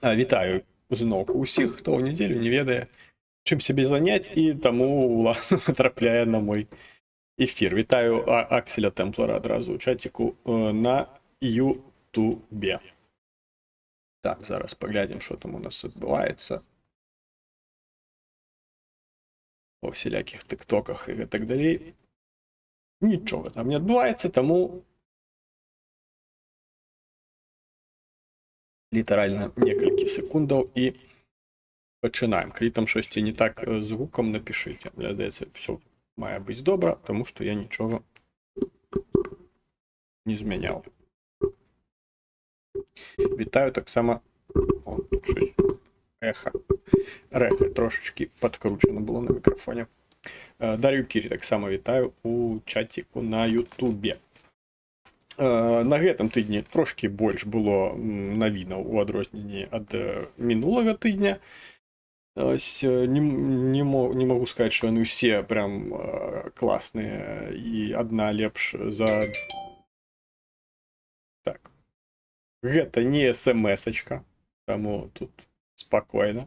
Вітаю зноў усіх, хто ў нядзелю не ведае, чым сябе заняць і таму уласна трапляе на мой эфір. Вітаю Акселя Тэмплара адразу ў чаціку на Ютубе. Так, зараз паглядзім, што там у нас адбываецца. Па всялякіх тыктоках і гэтак далей. Нічога там не адбываецца, таму літаральна некалькі секундаў і пачынаем. Калі там штосьці не так з гукам, напішыце. Здаецца, все мае быць добра, таму што я нічога не змяняў. Вітаю таксама рэха трошачки падкручана было на мікрафоне. Дар'ю Кірі таксама вітаю у чаціку на Ютубе. На гэтым тыдні трошки больш было навінаў у адрозненні ад мінулага тыдня. Не могу сказаць, што яны ўсе прям класныя і адна лепш за... Так. Гэта не смс-очка, таму тут спакойна.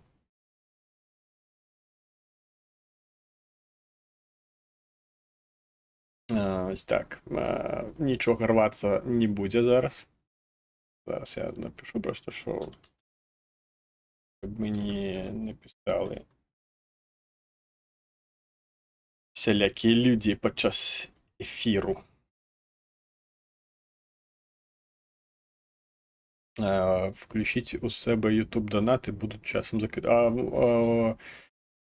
Ось так. Нічога рвацца не будзе зараз. Зараз я напишу просто, що каб мы не написали всялякі людзі падчас эфіру. Включіть у себе YouTube донати, будуть часом закидати. У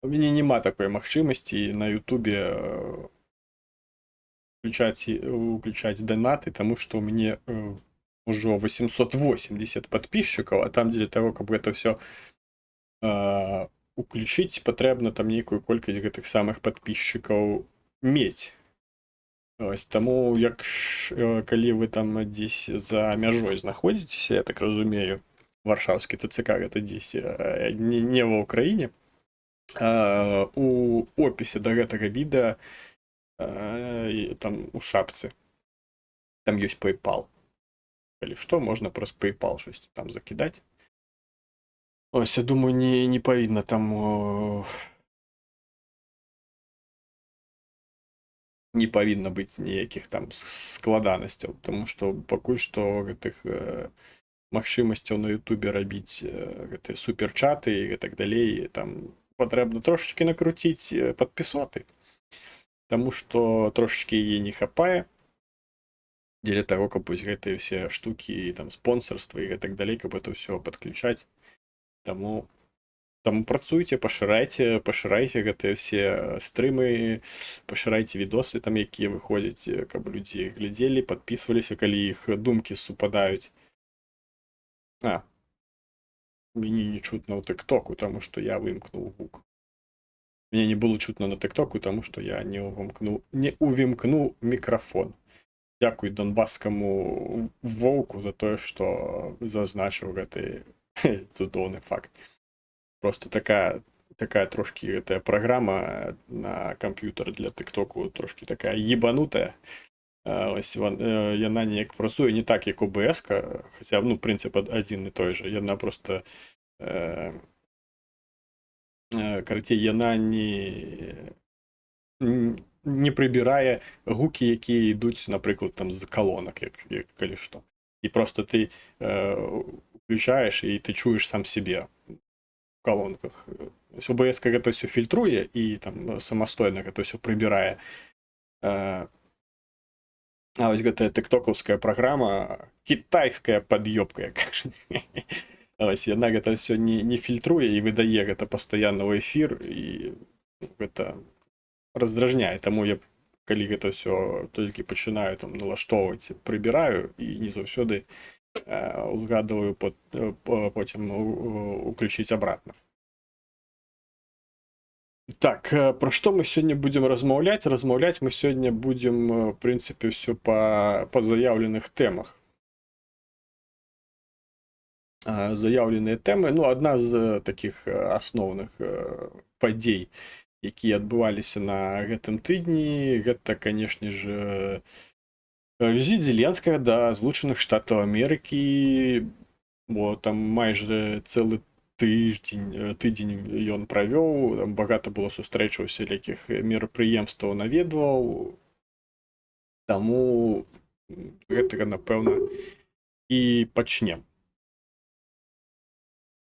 мене нема такої можливості на YouTube включать донаты, тому что у меня уже 880 подписчиков, а там для того, как это все уключить, потребно там некую колькость гэтых самых подписчиков мець. Ось, тому, калі вы там десь за мяжой знаходзіцеся, я так разумею, варшаўскі ТЦК гэта десь не ва Ўкраіне, у опісе да гэтага відэа там у шапцы там ёсць PayPal. Калі што, можна праз PayPal штосьці там закідаць. Ось, я думаю, не павінна там не павінна быць ніякіх там складанасцяў, тому што пакуль што гэтых магчымасцяў на Ютубе рабіць гэтыя суперчаты і гэтак далей, там патрэбна трошачкі накруціць падпісоты. Таму што трошачкі яе не хапае дзеля таго, каб вось гэтыя ўсе штукі, там спонсарства і гэтак далей, каб это ўсё падключаць. Таму працуйце, пашырайце гэтыя ўсе стрымы, пашырайце відосы там, якія выходзяць, каб людзі глядзелі, падпісваліся, калі іх думкі супадаюць. Мяне не чутно ў тыктоку, таму што я вымкнуў гук. Мне не было чутно на тыктоку, тому що я не увімкнув мікрофон. Дякую донбаскому вовку за те, що зазначив гэты цудоўны факт. Просто такая трошки програма на комп'ютер для тиктоку трошки такая ебанутая. Ось яна неяк працуе не так, як OBS-ка, хоча, принцип один і той же. Яна просто карацей, яна не прибирае гукі, якія ідуць, напрыклад, там з колонок, як калі што. І просто ты включаеш і ты чуеш сам себе в колонках. OBS гэта ўсё фільтруе і там самастойна гэта ўсё прыбірае. А вось гэтая тыктокаўская праграма, кітайская пад'ёбка, як кажуць. Ось, яна гэта ўсё не фільтруе і выдае гэта пастаянна ў эфір, і гэта раздражняе. Таму я, калі гэта ўсё толькі пачынаю там налаштоўваць, прыбіраю і не заўсёды узгадываю потым уключыць абратна. Так, пра што мы сёння будзем размаўляць? Размаўляць мы сёння будзем, в прынцыпе, ўсё па заяўленых тэмах. Заяўленыя тэмы, адна з такіх асноўных падзей, якія адбываліся на гэтым тыдні, гэта, канешне ж, візіт Зеленскага да Злучаных Штатаў Амерыкі. бо там майже цэлы тыдзень ён правёў, там багата было сустрэчаў усялякіх мерапрыемстваў наведваў, таму гэтага, напэўна, і пачнем.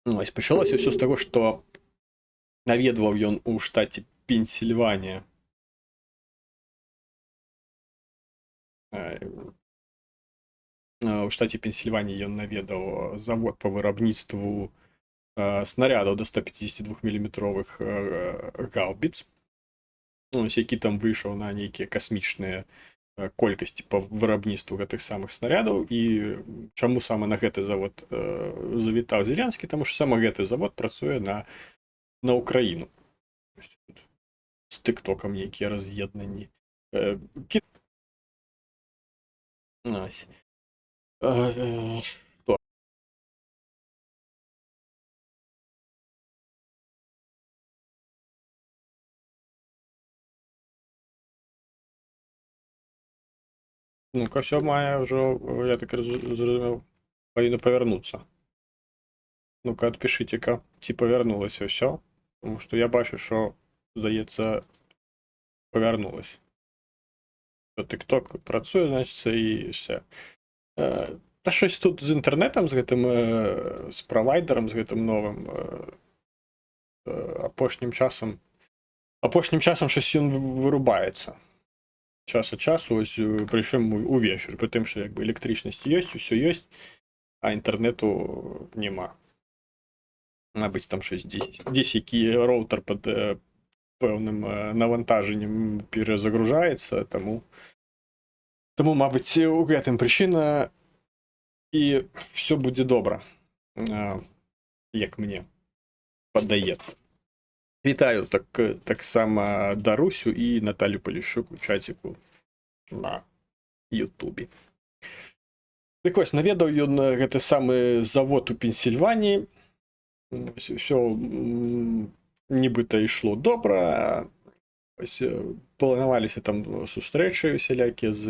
Вось пачалося ўсё з таго, што наведваў ён у штаце Пенсільванія у штаце Пенсільванія ён наведаў завод па вырабніцтву снарядаў до 152 міліметровых гаубіц, які там выйшаў на нейкія касмічныя колькасці па вырабніцтву гэтых самых снарядаў. І чаму саме на гэты завод завітаў Зеленскі, таму што саме гэты завод працуе на Украіну з тыктокам нейкія раз'еднанні. Что? Ну-ка, все мае ўжо, я так зразумеў, павінна павярнуцца. Ну-ка, адпішыце-ка, ці павярнулася ўсё, тому што я бачу, што, здаецца, павярнулася. TikTok працуе, значыцца, і все. Та щось тут з інтернетом, з гэтым, з правайдером, з гэтым новым, апошнім часам щось ён вырубаецца. Час ад часу, ось, прычым увечары, пры тым, што як бы электрычнасць ёсць, усё ёсць, а інтэрнету няма. Мабыць, там щось дзесь які роутер пад пэўным навантажэннем перазагружаецца, таму, мабыць, у гэтым прычына, і все будзе добра, як мне падаецца. Вітаю таксама Дарусю і Наталю Поліщук у чаціку на Ютубе. Так вось, наведаў ён гэты самы завод у Пенсільваніі. Усё нібыта ішло добра. Ось, планаваліся там сустрэчы усялякія з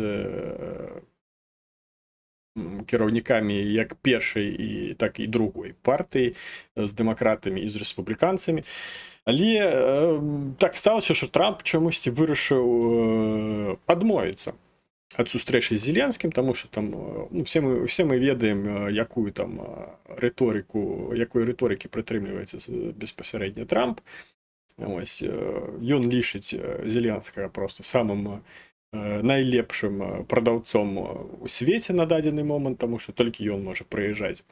кіраўнікамі як першай і так і другой партыі, з дэмакратамі і з рэспубліканцамі. Але так сталася, што Трамп чамусьці вырашыў адмовіцца ад сустрэчы з Зеленскім, таму што там, все мы ведаем, якой рыторыкі прытрымліваецца беспасярэдня Трамп. Ось, ён лічыць Зеленскага проста самым найлепшым прадаўцом у свеце на дадзены момант, таму што толькі ён можа прыязджаць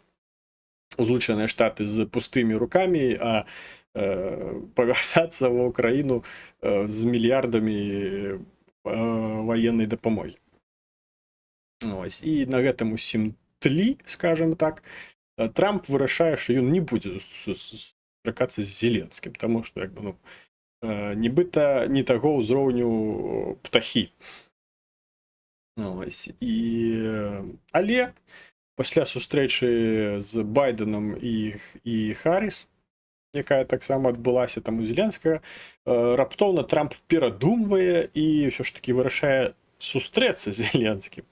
у Злучаныя Штаты з пустымі рукамі, а павяртацца ва ўкраіну з мільярдамі ваеннай дапамогі. Ось, і на гэтым усім тлі, скажем так, Трамп вырашае, што ён не будзе сустракацца з Зеленскім, таму што, як бы, нібыта не таго ўзроўню птахі. Ось, але пасля сустрэчы з Байденам і Харріс, якая таксама адбылася там у Зеленскага, раптоўна Трамп перадумвае і ўсё ж такі вырашае сустрэцца з Зеленскім.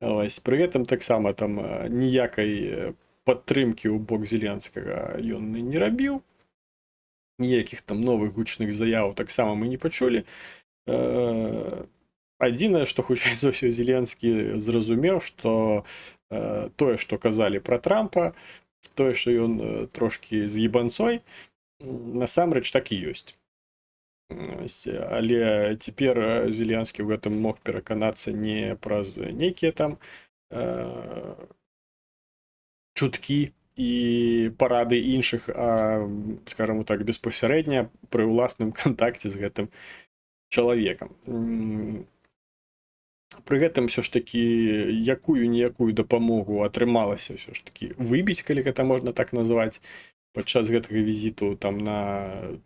Ось, пры гэтым таксама там ніякай падтрымкі ў бок Зеленскага ён не рабіў. Ніякіх там новых гучных заяў таксама мы не пачулі. Адзінае, што хутчэй за ўсё Зеленскі зразумеў, што тое, што казалі пра Трампа, тое, што ён трошкі з ебанцой, насамрэч так і ёсць. Але цяпер Зеленскі ў гэтым мог пераканацца не праз нейкія там чуткі і парады іншых, а, скажем так, безпасярэдня пры ўласным кантакце з гэтым чалавекам. Пры гэтым ўсё ж такі якую-ніякую дапамогу атрымалася ўсё ж такі выбіць, калі гэта можна так назваць, падчас гэтага візіту там на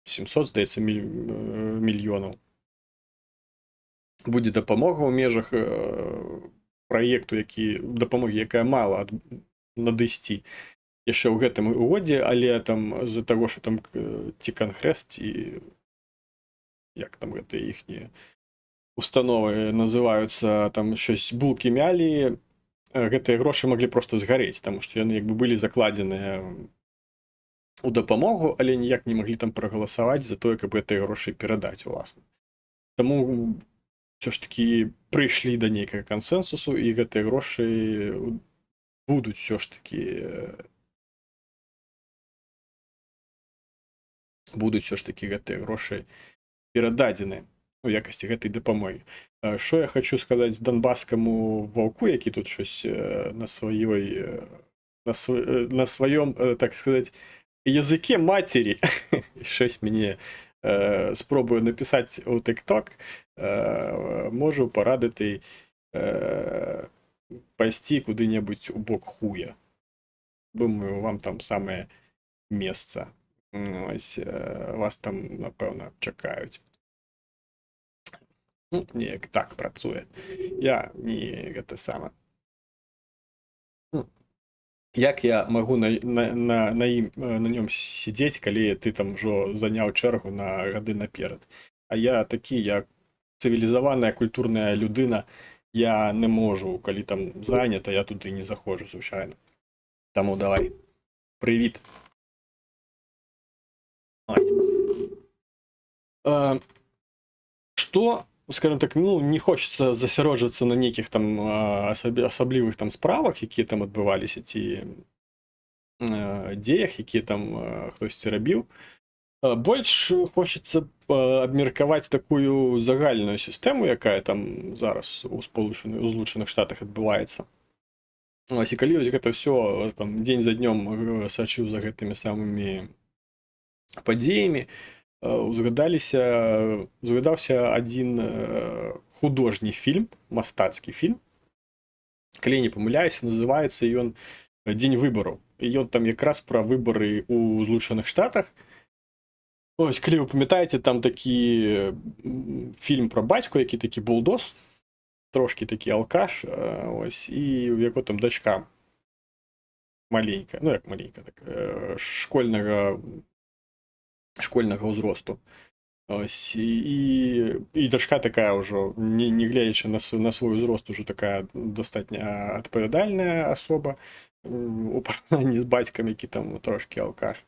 700, здаецца, мільёнаў. Будзе дапамога ў межах праекту, дапамогі, якая мала надысці яшчэ ў гэтым годзе, але там з-за таго, што там ці Кангрэс, ці як там гэта іхнія установы называюцца, там щось булкі мялі, гэтыя грошы маглі проста згарэць, таму што яны як бы былі закладзеныя у дапамогу, але ніяк не маглі там прагаласаваць за тое, каб гэтыя грошы перадаць уласна. Таму ўсё ж такі прыйшлі да нейкага кансэнсусу, і гэтыя грошы будуць ўсё ж такі гэтыя грошы перададзены у якасці гэтай дапамогі. Што я хочу сказаць донбасскаму ваўку, які тут щось на сваём, так сказаць, языке матері щось мені спробую написаць у TikTok, можу парадити пайсці куды-небудзь у бок хуя. Думаю, вам там самае месца. Ось, вас там, напэўна, чакаюць. Ну, неяк так працуе. Я не гэта сама. Як я магу на нём сидзець, калі ты там ужо заняў чэргу на гады наперад? А я такі, я цывілізаваная культурная людына, я не можу, калі там занята, я туды не заходжу, звычайна. Таму давай. Прывіт. Што, скажем так, ну, не хочется засяроджвацца на нейкіх там асаблівых там справах, якія там адбываліся, ці дзеях, якія там хтосьці рабіў. Больш хочется абмеркаваць такую загальную сістэму, якая там зараз у Злучаных Штатах адбываецца. Ось, і калі вось гэта ўсё там дзень за днём сачыў за гэтымі самымі падзеямі, згадаўся адзін художні фільм, мастацкі фільм. Калі я не памыляюся, называецца ён «Дзень выбараў». І ён там якраз пра выбары ў Злучаных Штатах. Ось, калі вы памятаеце, там такі фільм пра бацьку, які такі булдос, трошкі такі алкаш, ось, і у яго там дачка маленькая, ну як маленькая, так, школьнага ўзросту. Ось, і дачка такая ўжо, не гледзячы на свой узрост, уже такая дастатня адпавядальная асоба у параўнанні з бацькам, які там трошкі алкаш.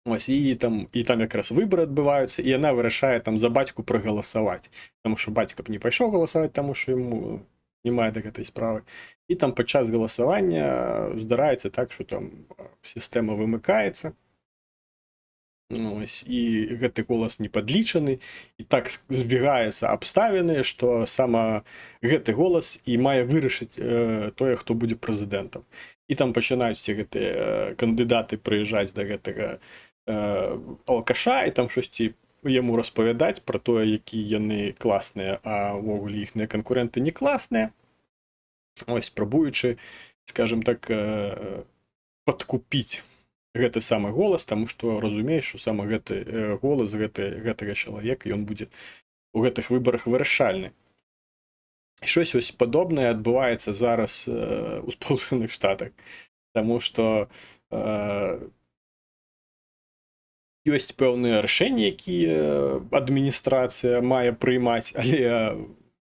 Ось, і там якраз выборы адбываюцца, і яна вырашае там за бацьку прагаласаваць, таму што бацька б не пайшоў галасаваць, таму што яму не мае да гэтай справы. І там падчас галасавання здараецца так, што там сістэма вымыкаецца. Ось, і гэты голас не падлічаны, і так збегаецца абставіны, што сама гэты голас і мае вырашыць тое, хто будзе прэзідэнтам. І там пачынаюць все гэтыя кандыдаты прыязджаць да гэтага алкаша, і там щосьці яму распавядаць пра тое, які яны класныя, а ўвогуле іхныя канкурэнты не класныя. Ось, спрабуючы, скажем так, падкупіць гэты самы голас, таму што разумееш, што саме гэты голас гэтага чалавека, ён будзе у гэтых выбарах вырашальны. І щось ось падобнае адбываецца зараз у Сполучаных Штатах, таму што ёсць пэўныя рашэнні, якія адміністрацыя мае прыймаць, але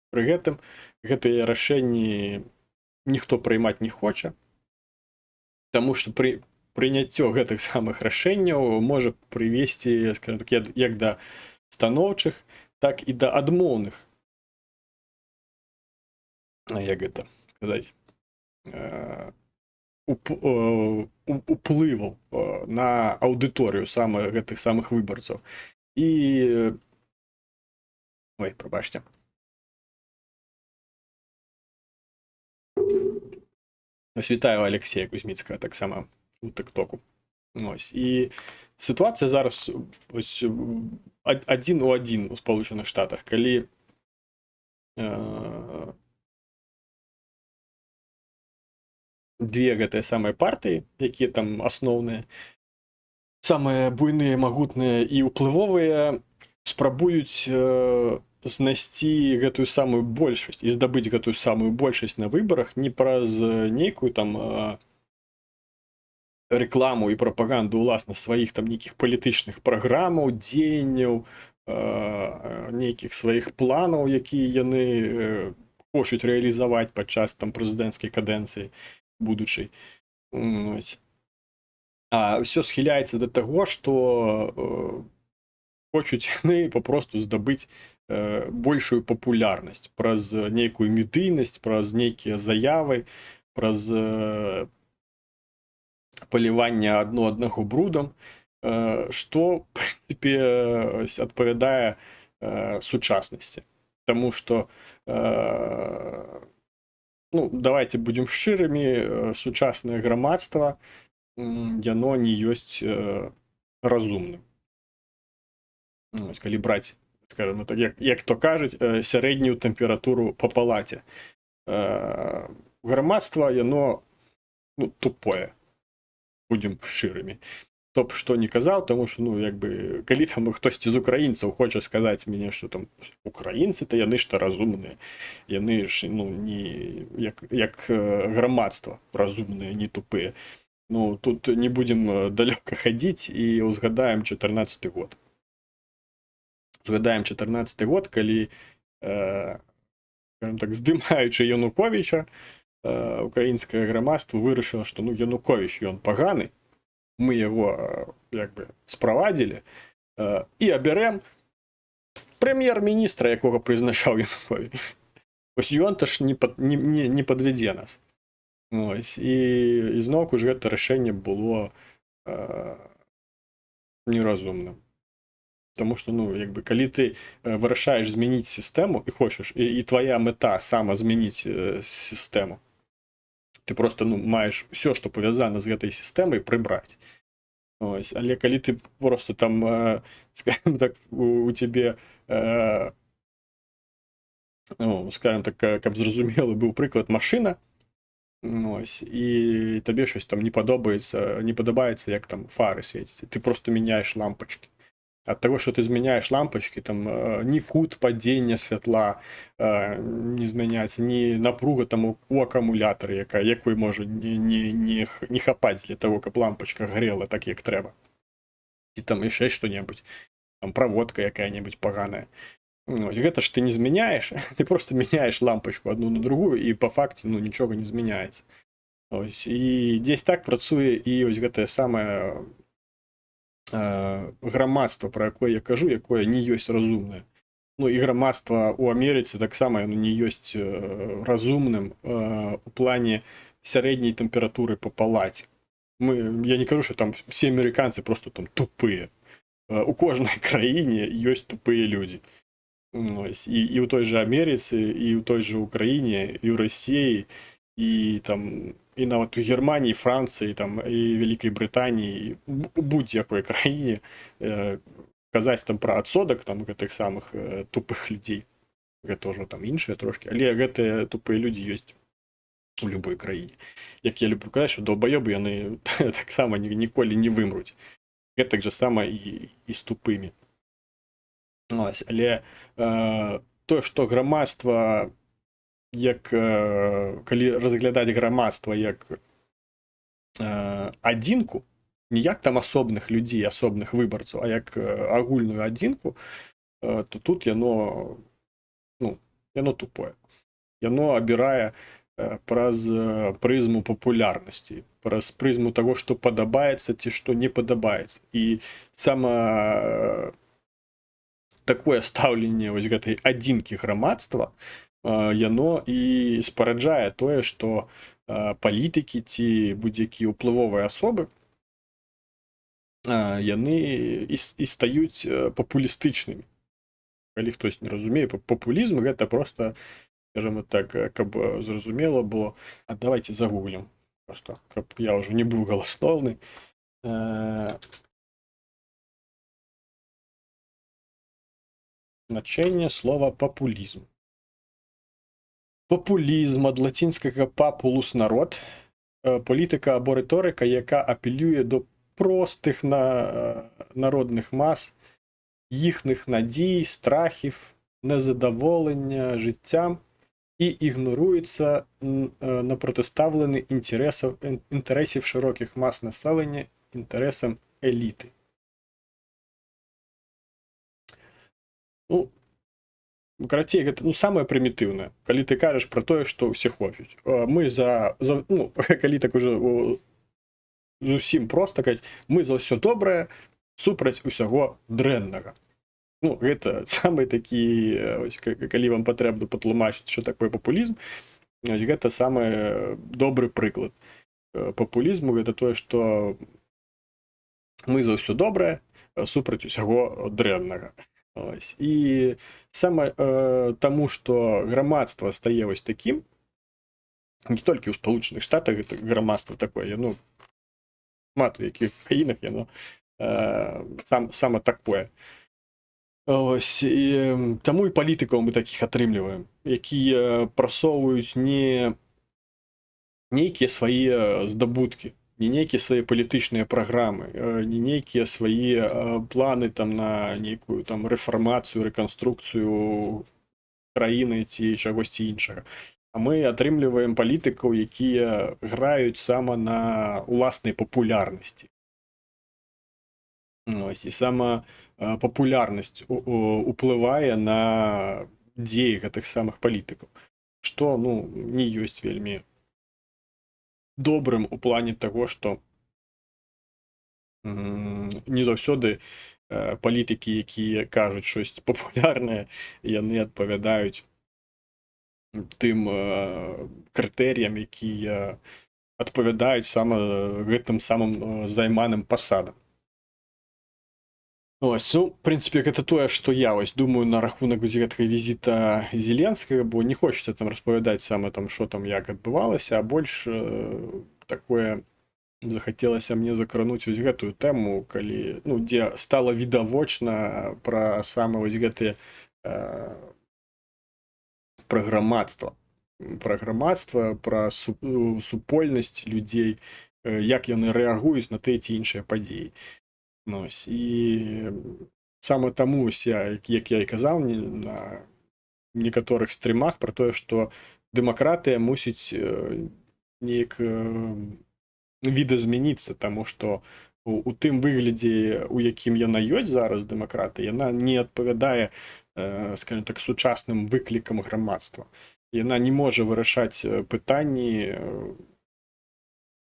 пры гэтым гэтыя рашэнні ніхто прыймаць не хоча, таму што прыняццё гэтых самых рашэнняў можа прывесці, скажем так, як да станоўчых, так і да адмоўных, як гэта сказаць, уплываў на аўдыторыю гэтых самых выбарцаў. І... Ой, прабачце. Ось, вітаю Алексея Кузьміцкага таксама у тиктоку. Ось, і ситуація зараз ось 1-1 у Сполучених Штатах, калі две гэтыя самыя партыі, якія там асноўныя, самыя буйныя, магутныя і ўплывовыя, спрабуюць знайсці гэтую самую большасць і здабыць гэтую самую большасць на выбарах не праз нейкую там рекламу і прапаганду уласна сваіх там нейкіх палітычных праграмаў, дзеянняў, нейкіх сваіх планаў, якія яны хочуть реалізувати падчас там президентської каденції будучої. Ось. А все схиляється до того, що хочуть вони попросту здобити більшу популярність праз нейкую медійність, праз нейкія заяви, праз полівання одного брудом, што, в прынцыпе, адпавядае сучаснасці. Таму што, ну, давайте будзем шчырымі, сучаснае грамадства, яно не ёсць разумным. Ось, калі браць, скажем так, як то кажуць, сярэднюю тэмпературу па палаце. Грамадства, яно, ну, тупое. Будем шчырымі. Хто б што не казаў, тому що, ну, як бы, калі там хтосьці з украінцаў хоча сказаць мне, што там украінцы, то яны ж то разумныя. Яны ж, ну, не як грамадства разумныя, не тупыя. Ну, тут не будем далёка хадзіць і узгадаем 14-й год. Згадаем 14-й год, калі, скажем так, здымаючы Януковіча, украінскае грамадства вырашыла, што, ну, Януковіч, ён паганы, мы яго, як бы, справадзілі, і абярэм прэм'ер-міністра, якога прызначаў Януковіч. Вось ён-то ж не падвядзе нас. Ось, і зноўку ж гэта рашэнне было неразумным. Тому що, ну, якби, калі ти вирішаєш змінити систему і хочеш, і твоя мета саме змінити систему, ти просто, ну, маєш все, що пов'язане з цією системою, прибрати. Ось, але коли ти просто там, скажімо так, у тебе, ну, скажімо так, як зрозуміло, був приклад машина, ось, і тобі щось там не подобається, як там фари світять. Ти просто міняєш лампочки. От того, що ти зміняєш лампочки, там ні кут падіння світла не зміняється, ні напруга там у акумулятора, якої може не хапати для того, щоб лампочка горіла так, як треба. І там ще що-небудь, там проводка яка-небудь погана. Ось, гэта ж ти не зміняєш, ти просто міняєш лампочку одну на другу, і по факті, ну, нічого не зміняється. Ось, і десь так працює і ось гэта саме грамадства, про якое я кажу, якое не ёсць разумнае. Ну і грамадства ў Амерыцы таксама яно не ёсць разумным у плане сярэдняй тэмпературы па палаце. Я не кажу, што там все амерыканцы просто там тупыя. У кожнай краіне ёсць тупыя людзі. І ў той жа Амерыцы, і ў той жа Украіне, і ў Расіі, і там і нават у Германіі, Францыі, там, і Вялікай Брытаніі, у будь-якой краіне казаць там пра адсотак там гэтых самых тупых людзей. Гэта ўжо там іншыя трошкі, але гэтыя тупыя людзі ёсць у любой краіне. Як я люблю казаць, што долбаёбы яны таксама ніколі не вымруць. Гэтак жа сама і з тупымі. Ось, але тое, што грамадства, як калі разглядаць грамадства як адзінку, не як там асобных людзей, асобных выбарцаў, а як агульную адзінку, то тут яно, ну, яно тупое. Яно абірае праз прызму папулярнасці, праз прызму таго, што падабаецца ці што не падабаецца. І сама такое стаўленне вось гэтай адзінкі грамадства, яно і спараджае тое, што палітыкі ці будь-якія ўплывовыя асобы яны і стаюць папулістычнымі. Калі хтось не разумее, папулізм гэта просто, скажем так, каб зразумела было, а давайте загуглім, просто каб я ўжо не быў галаслоўны. Значэнне слова папулізм. Популізм ад лацінскага папулус народ, політика або риторика, яка апелює до простих народних мас, їхніх надій, страхів, незадоволення життям і ігнорується на протиставлені інтересів широких мас населення інтересам еліти. Ну, карацей, гэта самае прымітыўнае, калі ты кажаш пра тое, што ўсе хочуць. Мы ну, калі так уже зусім проста казаць, мы за ўсё добрае супраць усяго дрэннага. Ну, гэта самы такі, калі вам патрэбна патлумачыць, што такое папулізм, гэта самы добры прыклад папулізму, гэта тое, што мы за ўсё добрае супраць усяго дрэннага. І саме таму, што грамадства стае вось такім, не толькі ў Спалучаных Штатах гэта грамадства такое, яно шмат у якіх краінах яно саме такое. І таму і палітыкаў мы такіх атрымліваем, якія прасоўваюць не нейкія свае здабуткі, не нейкія свае палітычныя праграмы, не нейкія свае планы там на нейкую там рэфармацыю, рэканструкцыю краіны ці чагосьці іншага. А мы атрымліваем палітыкаў, якія граюць сама на уласнай папулярнасці. І сама папулярнасць уплывае на дзеі гэтых самых палітыкаў, што не ёсць вельмі добрым у плане таго, што не заўсёды палітыкі, якія кажуць штосьці папулярнае, яны адпавядаюць тым крытэрыям, якія адпавядаюць гэтым самым займаным пасадам. В прынцыпе, гэта тое, што я думаю на рахунак гэтага візіта Зеленскага, бо не хочацца там распавядаць саме там, што там як адбывалася, а больш такое захацелася мне закрануць гэтую тэму, калі дзе стала відавочна пра саме гэтыя пра грамадства, пра супольнасць людзей, як яны рэагуюць на тыя ці іншыя падзеі. І саме таму, як я і казаў на некаторых стрымах пра тое, што дэмакратыя мусіць неяк відазмяніцца, таму што у тым выглядзе, у якім яна ёсць зараз дэмакратыя, яна не адпавядае, скажем так, сучасным выклікам грамадства. Яна не можа вырашаць пытанні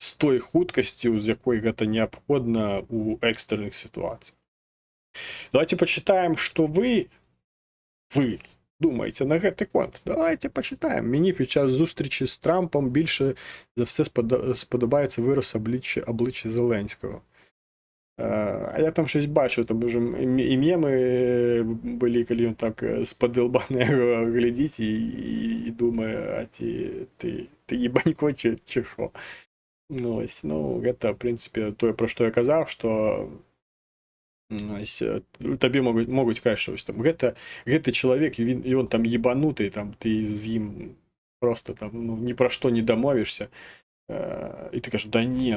з той хуткасцю, з якой гэта неабходна ў экстранных сітуацыях. Давайте пачытаем, што вы думаеце на гэты конт. Давайте пачытаем. Мені під час зустрічі з Трампом більше за все сподобається вираз обличчя Зеленського. А я там щось бачу, там уже і меми були, коли він так з-під лба на його глядить і думає, а ти їбанько чи що? Гэта, в принципе, тое, про што я казаў, што табе могуць сказаць, што гэты чалавек, і ён там ебануты, там ты з ім просто там ні пра што не дамовішся, і ты кажаш, да не,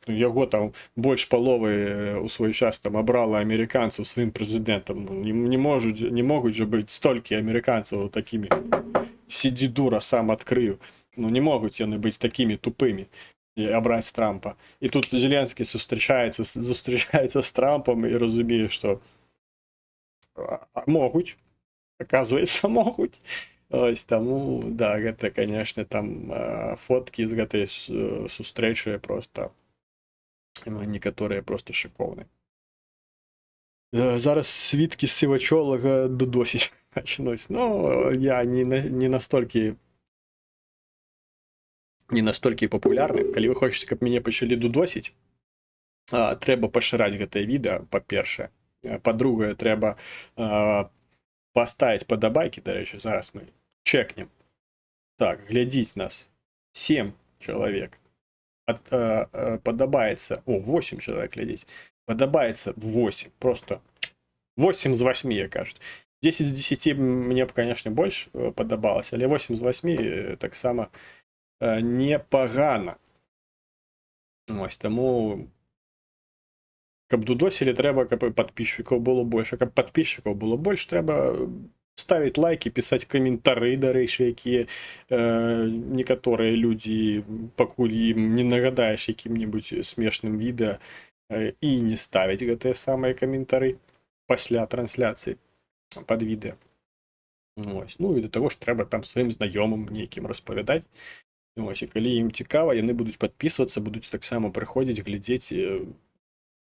яго там больш паловы ў свой час там абрала амерыканцаў сваім прэзідэнтам, не могуць жа быць столькі амерыканцаў такімі, сидзі дура, сам адкрыю. Не могуць яны быць такімі тупымі і абраць Трампа. І тут Зеленскі зустрічаецца з Трампам і разумее, што могуць, аказваецца, могуць. Таму, да, гэта, канешне, там фоткі з гэтай сустрэчы проста некаторыя проста шыкоўныя. Зараз свідкі з сівачолага досыць пачнуць. Я не настолькі папулярны. Калі вы хочаце, каб мяне пачалі дудосіць, трэба пашыраць гэтае відэа, па-першае. Па-другае, трэба паставіць падабайкі, дарэчы, зараз мы чэкнем. Так, глядзіць нас 7 чалавек. Падабаецца, 8 чалавек глядзіць. Падабаецца 8, просто 8 з 8, як кажуць. 10 з 10 мне б, канешне, больш падабалася, але 8 з 8 таксама непагана. Таму, каб дудосілі, трэба, каб падпісчыкаў было больш. А каб падпісчыкаў было больш, трэба ставіць лайкі, пісаць каментары, дарэчы, якія некаторыя людзі, пакуль ім не нагадаеш якім-небудзь смешным відэа, і не ставіць гэтыя самыя каментары пасля трансляцыі пад відэа. Ось. Ну і до того ж треба там сваім знаёмым нейкім распавядаць. Ось, і калі ім цікава, яны будуць падпісвацца, будуць таксама прыходзіць, глядзець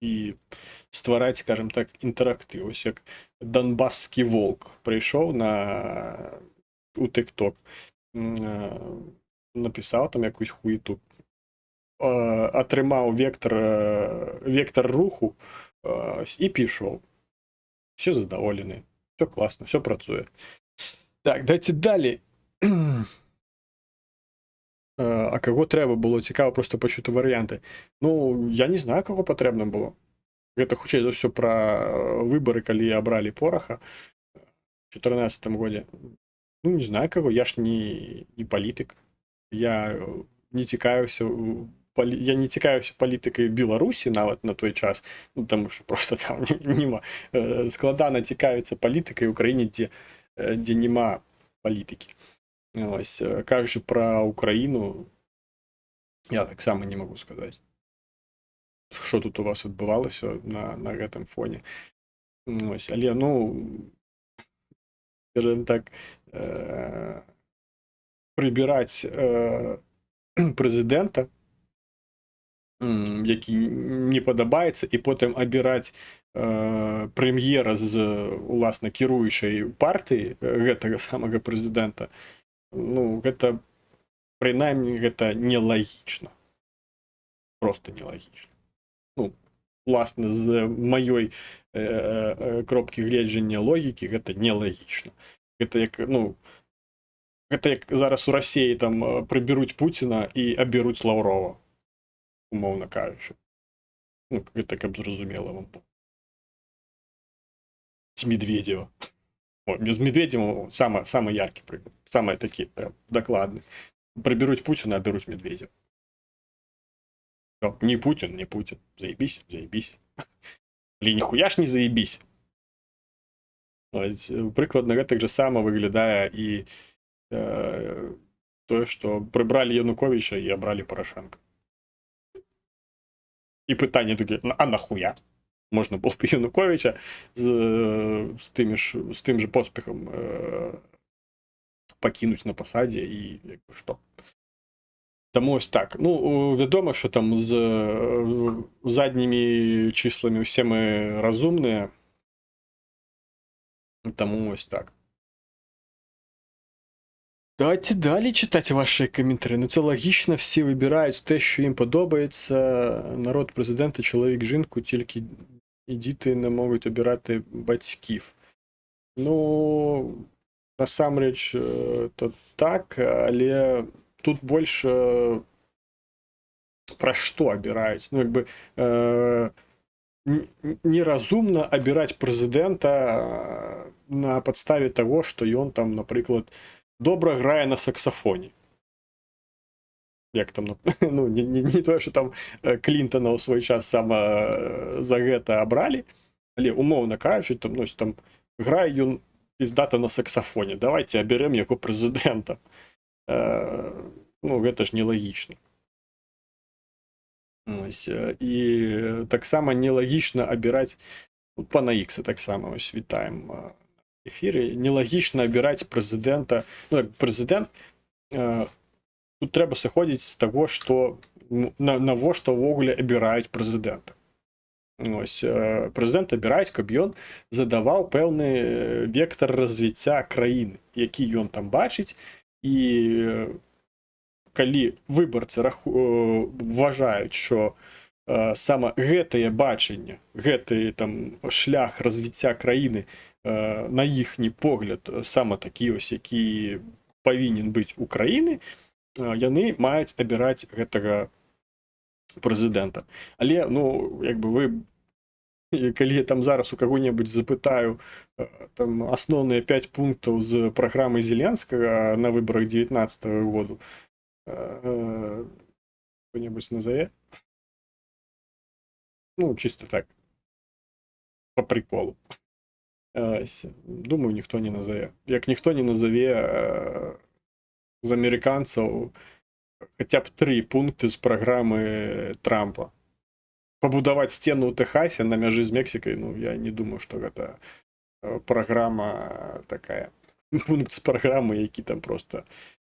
і ствараць, скажем так, інтэрактыў. Ось як Донбаскі волк прыйшоў у TikTok, напісаў там якусь хуету, атрымаў вектор руху і пішоў. Все задаволены, все класна, все працуе. Так, дайце далей. А каго трэба было? Цікава просто пачуць варыянты. Ну, я не знаю, каго патрэбна было. Гэта хутчэй за ўсё пра выбары, калі абралі Пораха у 2014 годзе. Ну, не знаю каго, я ж не палітык. Я не цікавіўся палітыкай Беларусі нават на той час, ну, таму што просто там нема складана цікавіцца палітыкай у краіне, дзе няма палітыкі. Ось, кажучы пра Украіну, я таксама не магу сказаць, што тут у вас адбывалася на гэтым фоне. Ось, але, ну, скажем так, прыбіраць прэзідэнта, які не падабаецца, і потым абіраць прэм'ера з, уласна, кіруючай партыі гэтага самага прэзідэнта, ну, гэта, прынамсі, гэта нелагічна. Просто нелагічна. Ну, уласна, з маёй кропкі гледжання логікі, гэта нелагічна. Гэта як, ну, гэта як зараз у Расіі там прыберуць Пуціна і аберуць Лаўрова, умоўна кажучы. Ну, гэта каб зразумела вам. Ці Медведева. З Медведевым самы яркі прыклад, самы такі прям дакладны. Прыберуць Пуціна, аберуць Медведева. Не Путін, не Путін. Заебісь, заебісь. Але ніхуя ж не заебісь. Прыкладна гэтак жа сама выглядае і тое, што прыбралі Януковіча і абралі Парашенка. І пытанне такі, а нахуя? Можна было б Януковіча з тым же поспехам пакінуць на пасадзе і што. Таму ось так. Ну, вядома, што там з заднімі числамі ўсе мы разумныя. Таму ось так. Давайте далей читать ваши комментарии. Ну, це логічно, всі вибирають те, що їм подобається. Народ, президент, чоловік, жінку, тільки і діти не можуть обирати батьків. Ну, насамрэч, то так, але тут больше про што абіраюць. Ну, якби неразумна абіраць прэзідэнта на падставе таго, што ён там, напрыклад, добра грае на саксафоне. Як там, ну, не тое, што там Клінтона ў свой час сама за гэта абралі, але умоўна кажучы, там грае ён піздата на саксафоне. Давайте аберем яго прэзідэнта. Ну, гэта ж нелагічна. І таксама нелагічна абіраць пана Ікса, таксама ось вітаем эфіры. Нелагічна абіраць прэзідэнта. Ну, як прэзідэнт, тут трэба сыходзіць з таго, што навошта ўвогуле абіраюць прэзідэнта. Ось, прэзідэнт абіраюць, каб ён задаваў пэўны вектар развіцця краіны, які ён там бачыць, і калі выбарцы вважаюць, што сама гэтае бачанне, гэты там шлях развіцця краіны, на іхні погляд, сама такі ось, які павінен быць у краіны, яны маюць абіраць гэтага прэзідэнта. Але, ну, як бы вы, калі я там зараз у каго-небудзь запытаю там асноўныя 5 пунктаў з праграмы Зеленскага на выбарах 19 году, кто-нибудь назове? Ну, чисто так, по приколу. Думаю, ніхто не назове. Як ніхто не назове з амерыканцаў хаця б 3 пункты з праграмы Трампа. Пабудаваць сцену ў Тэхасе на мяжы з Мексікай, ну, я не думаю, што гэта праграма такая пункт з праграмы, які там просто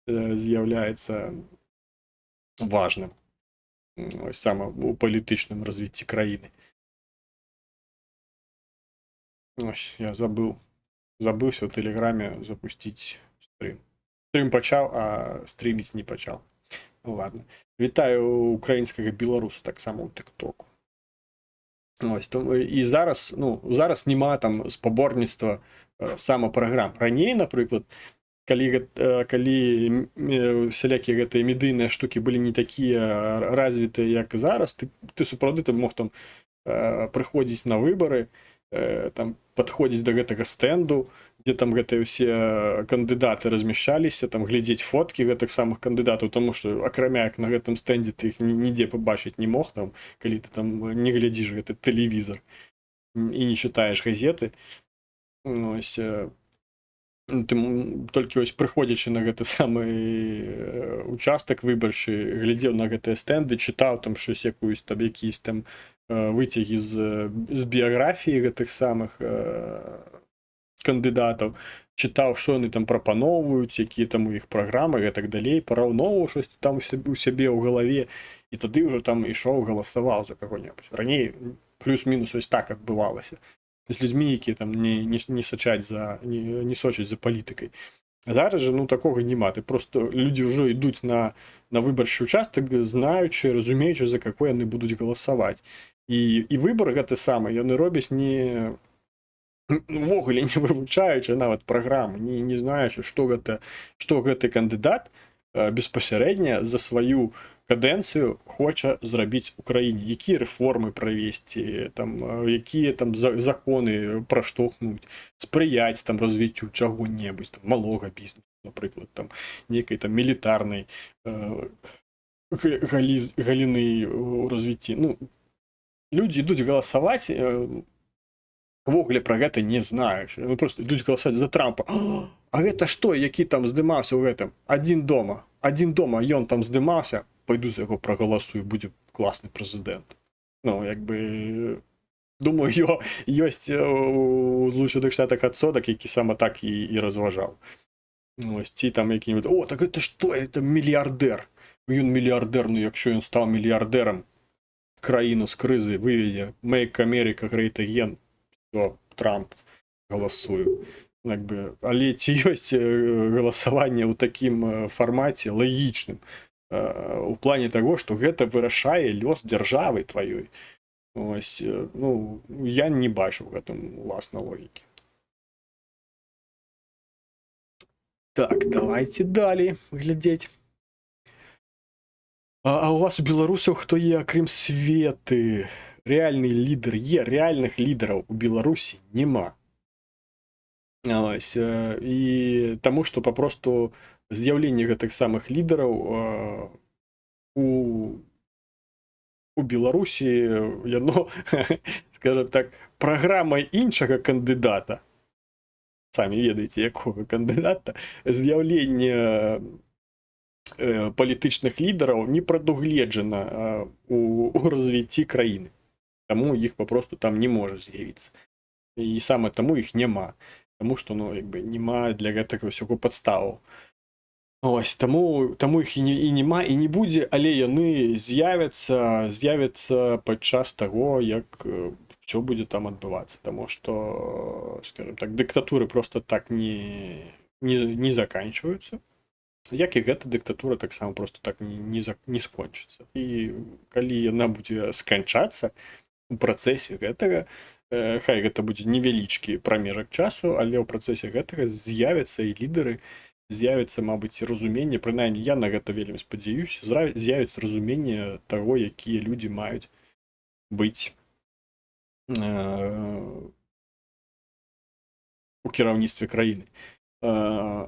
з'яўляецца важным. Ось саме у палітычным развіцці краіны. Ось, я забыўся ў тэлеграме запусціць стрым. Стрым пачаў, а стрыміць не пачаў. Ну ладно. Вітаю украінскага беларуса таксама ў тыктоку. Ось, і зараз нема там спаборніцтва самапраграм. Раней, напрыклад, калі всялякія гэтыя медыйныя штукі былі не такія развітыя, як зараз, ты сапраўды там мог там прыходзіць на выбары, там падходзіць да гэтага стэнду, дзе там гэтыя ўсе кандыдаты размяшчаліся, там глядзець фоткі гэтых самых кандыдатаў, тому што акрамя як на гэтым стэндзе ты іх нідзе пабачыць не мог, там, калі ты там не глядзіш гэты тэлевізор і не чытаеш газеты. Ось, ты толькі ось прыходзячы на гэты самы участак выбарчы, глядзеў на гэтыя стэнды, чытаў там щось якісь там выцягі з біяграфіі гэтых самых кандыдатаў, чытаў, што яны там прапаноўваюць, якія там у іх праграмы і так далей, параўноўваў щось там у сябе ў галаве, і тады ўжо там ішоў, галасаваў за каго-небудзь. Раней плюс-мінус ось так адбывалася. З людзьмі, якія там не сочаць за палітыкай. Зараз же такога няма. Ты просто людзі ўжо ідуць на выбарчы участак, знаючы, разумеючы, за какой яны будуць галасаваць. І выбар гэты самы яны робяць увогуле не вывучаючы нават праграму, не знаючы, што гэты кандыдат беспасярэдня за сваю кадэнцыю хоча зрабіць у краіне, якія рэформы правесці, якія там законы праштовхнуць, спрыяць там развіццю чаго-небудзь, малога бізнесу, напрыклад, там нейкай там мілітарнай галіны ў развіцці. Людзі ідуць галасаваць, увогуле пра гэта не знаеш. Просто ідуць галасаваць за Трампа. А гэта што, які там здымаўся ў гэтым? Адзін дома, ён там здымаўся, пайду за яго прагаласую, будзе класны прэзідэнт. Думаю, ёсць у Злучаных Штатах адсотак, які сама так і разважаў. Ці там які-нибудь, так гэта што, это мільярдэр. Ён мільярдэр, якщо ён стаў мільярдэрам, краіну з крызы выведзе, Make America Great Again, то Трамп галасую. Але ці ёсць галасаванне ў такім фармаце лагічным, у плане таго, што гэта вырашае лёс дзяржавы тваёй. Ось, я не бачу в гэтым уласнай логікі. Так, давайте далей глядзець. А у вас у беларусаў хто є, акрім Светы? Рэальны лідар є, рэальных лідараў у Беларусі няма. Ось, і таму што папросту з'яўленне гэтых самых лідараў у Беларусі, яно, скажем так, праграмай іншага кандыдата, самі ведаеце, якога кандыдата, з'яўленне палітычных лідараў не прадугледжана у развіцці краіны. Таму іх папросту там не можа з'явіцца. І саме таму іх няма. Таму што, няма для гэтага ўсяго падставаў. Ось, таму іх і няма, і не будзе, але яны з'явяцца падчас таго, як ўсё будзе там адбывацца. Таму што, скажем так, дыктатуры просто так не заканчваюцца. Як і гэта дыктатура таксама просто так не скончыцца. І калі яна будзе сканчацца у працэсе гэтага, хай гэта будзе невялічкі прамежак часу, але ў працэсе гэтага з'явяцца і лідары, з'явіцца, мабыць, разуменне, прынаймні я на гэта вельмі спадзяюся, з'явіцца разуменне таго, якія людзі маюць быць у кіраўніцтве краіны. У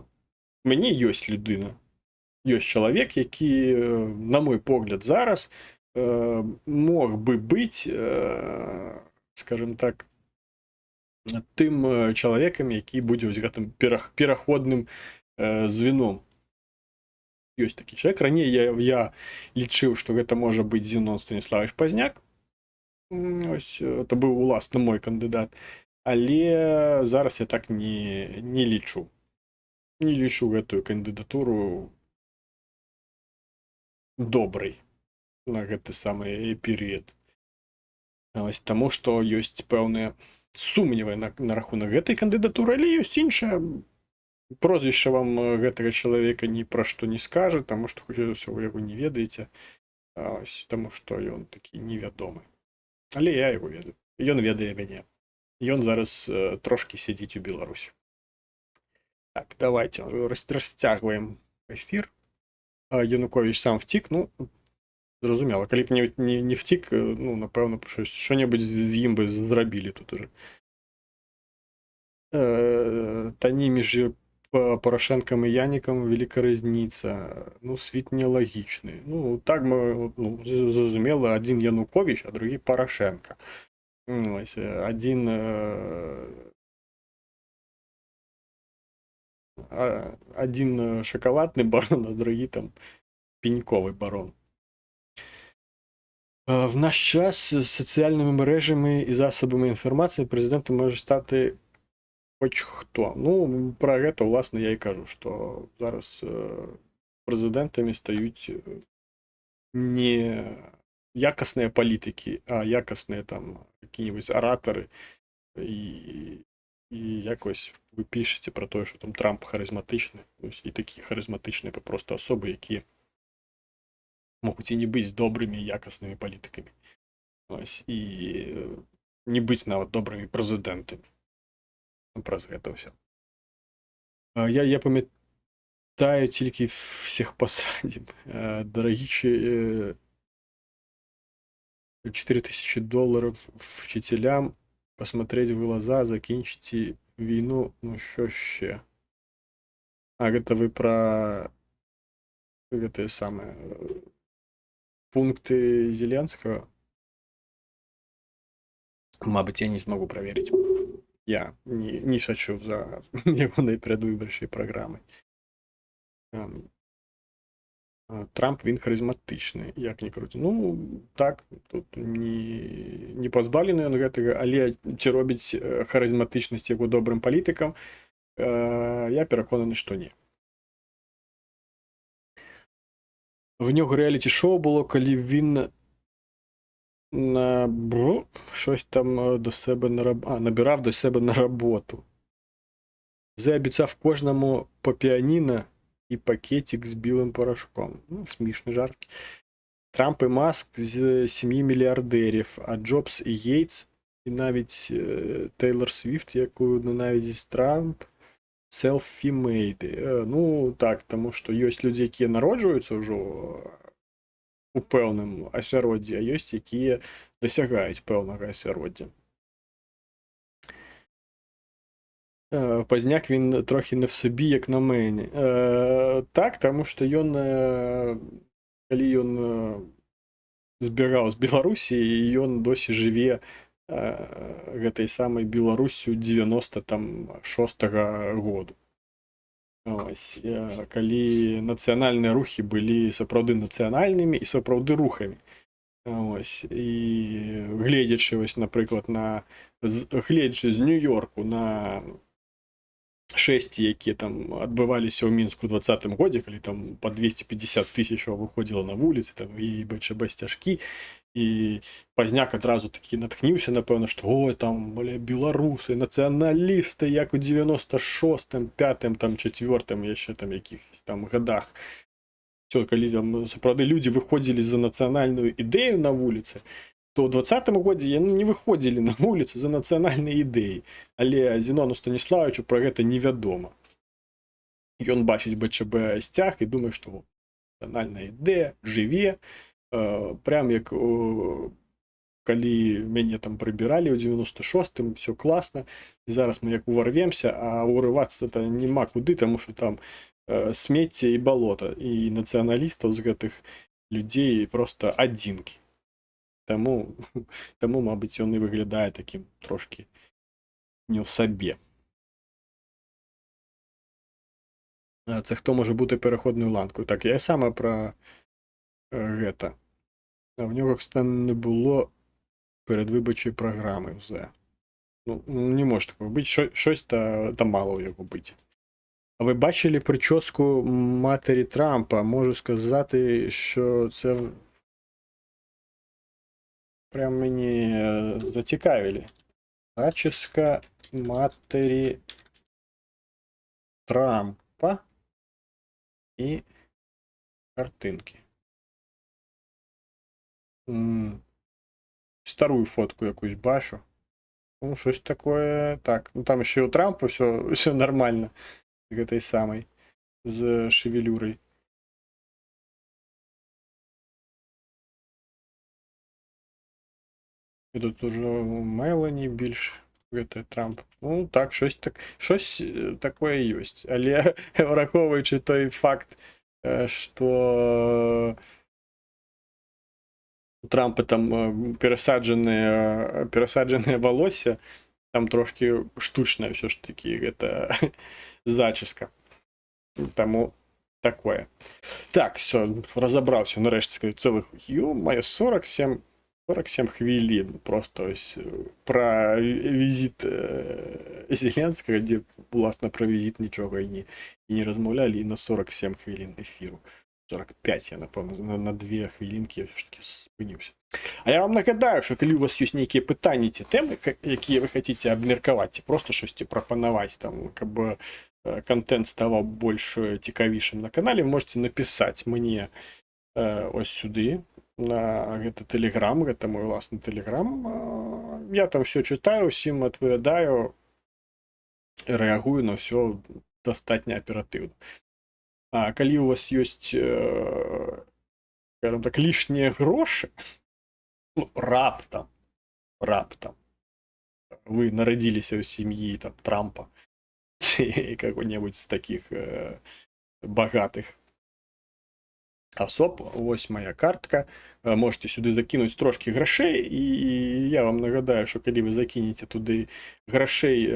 мяне ёсць людына, ёсць чалавек, які, на мой погляд, зараз мог бы быць, скажем так, тым чалавекам, які будзе гэтым пераходным звеном. Ёсць такі чалавек. Раней я лічыў, што гэта можа быць Зінон Станіславович Пазняк. Ось, это быў уласна мой кандыдат. Але зараз я так не лічу. не лічу гэтую кандыдатуру добрай на гэты самы перыяд. Вось таму, што ёсць пэўныя сумневы на рахунак гэтай кандыдатуры, але ёсць іншая. Прозвішча вам гэтага чалавека ні пра што не скажа, таму што хутчэй за ўсё вы яго не ведаеце, таму што ён такі невядомы. Але я яго ведаю. Ён ведае мяне. Ён зараз трошкі сядзіць у Беларусі. Так, давайте расцягваем эфір. Янукович сам втік, ну, зразумела, калі б не втік, ну, напэўна, што-небудзь з ім бы зрабілі тут уже. Тані між Порошенком і Яніком велика різниця. Ну, світ нелагічний. Ну, так ми, ну, зрозуміло, один Янукович, а другий Порошенко. Ось, один шоколадний барон, а другий там пеньковий барон. В наш час з соціальними мережами і засобами інформації президентом може стати хоч хто. Ну, про гэта, власне, я і кажу, што зараз прэзідэнтамі стаюць не якасныя палітыкі, а якасныя там какие-нибудь аратары. І якось вы пішаце про тое, што там Трамп харызматычны, і такі харызматычныя папросту асобы, якія могуць і не быць добрымі якаснымі палітыкамі. Ось, і не быць нават добрымі прэзідэнтамі. Праз гэта ўсё. Я памятаю тільки всіх посадів. Дорогі $4000 вчителям посмотреть в глаза, закінчити війну, ну що ще? Гэта вы про гэтые самые пункты Зеленского? Мабуть, я не смогу проверить. Я не сочу за ягонай перадвыбарчай праграмай. Трамп, він харызматычны, як не круці. Ну, так, тут не пазбаўлены ён гэтага, але ці робіць харызматычнасць яго добрым палітыкам, я пераконаны, што не. В нього реаліті-шоу було, коли він щось там до себе набирав до себе на роботу. Заобіцяв кожному по піаніно і пакетик з білим порошком. Ну, смішний жарт. Трамп і Маск з сім'ї мільярдерів, а Джобс і Єйтс, і навіть Тейлор Свіфт, яку ненавидить Трамп, self-made. Ну, так, тому що є люди, які народжуються вже у певному асяроддзі, а ёсць якія дасягаюць пэўнага асяроддзя. Пазняк він трохи не в собі, як на мене. Так, тому що ён, калі ён збіраў з Беларусі, ён досі жыве гэтай самай Беларусю 96-го году. Ось, калі нацыянальныя рухі былі сапраўды нацыянальнымі і сапраўды рухамі. Ось, і гледзячы, ось, напрыклад, гледзячы з Нью-Йорку на шэсці, якія там адбываліся ў Мінску ў 20-м годзе, калі там па 250 000 выходзіла на вуліцы, там і БЧБ сцяжкі, і Пазняк адразу такі натхніўся, напэўна, што о, там, беларусы, нацыяналісты, як у 96-м, 5-м, там, 4-м, яшчэ там якіхось там гадах. Все, калі там сапраўды людзі выходзілі за нацыянальную ідэю на вуліцы, то ў 20-м годзе яны не выходзілі на вуліцы за нацыянальныя ідэі. Але Зінону Станіславовичу пра гэта невядома. Ён бачыць БЧБ сцяг і думае, што нацыянальная ідэя жыве, прям як калі мяне там прыбіралі ў 96-м, все класна, і зараз мы як уварвемся, а ўрывацца это няма куды, таму што там смецце і балота, і нацыяналістаў з гэтых людзей просто адзінкі. Таму, мабыць, ён і выглядае такім трошкі не в сабе. Це хто може бути переходною ланкою? Так, я саме про гэта. А в нього, кстати, не було передвиборчої програми вже. Ну, не може такого бути. Щось там мало у його бути. А ви бачили прическу матері Трампа? Можу сказати, що це прям мені зацікавили. Зачіска матері Трампа і картинки. Старую фотку якусь бачу. Ну, щось таке. Так. Ну там ще у Трампа все нормально. К этой самой. З шевелюрой. І тут уже Мелані більш Трамп. Ну так, щось таке є. Але враховуючи той факт, що у Трампа там пересаджене волосся, там трошки штучне все ж таки это зачіска. Тому такое. Так, все, розібрався, нарешті скажу, цілих, ё-моё, 47 хвилин. Просто ось про візит Зеленського, де, власне, про візит нічого і не розмовляли, і на 47 хвилин ефіру. 45, я напевно, на 2 хвилинки я все ж таки спинився. А я вам нагадаю, що коли у вас є які питання, ці теми, які ви хочете обміркувати, просто щось пропонувати, там, якби контент ставав більш цікавішим на каналі, ви можете написати мені ось сюди, на Телеграм, це мій власний Телеграм. Я там все читаю, всім відповідаю, реагую на все достатньо оперативно. А коли у вас є, скажімо так, лишні гроші, ну, раптом, вы народились в семье там, Трампа, какой-нибудь з таких богатих особ, ось моя картка, можете сюди закинути трошки грошей, і я вам нагадаю, що коли ви закинете туди грошей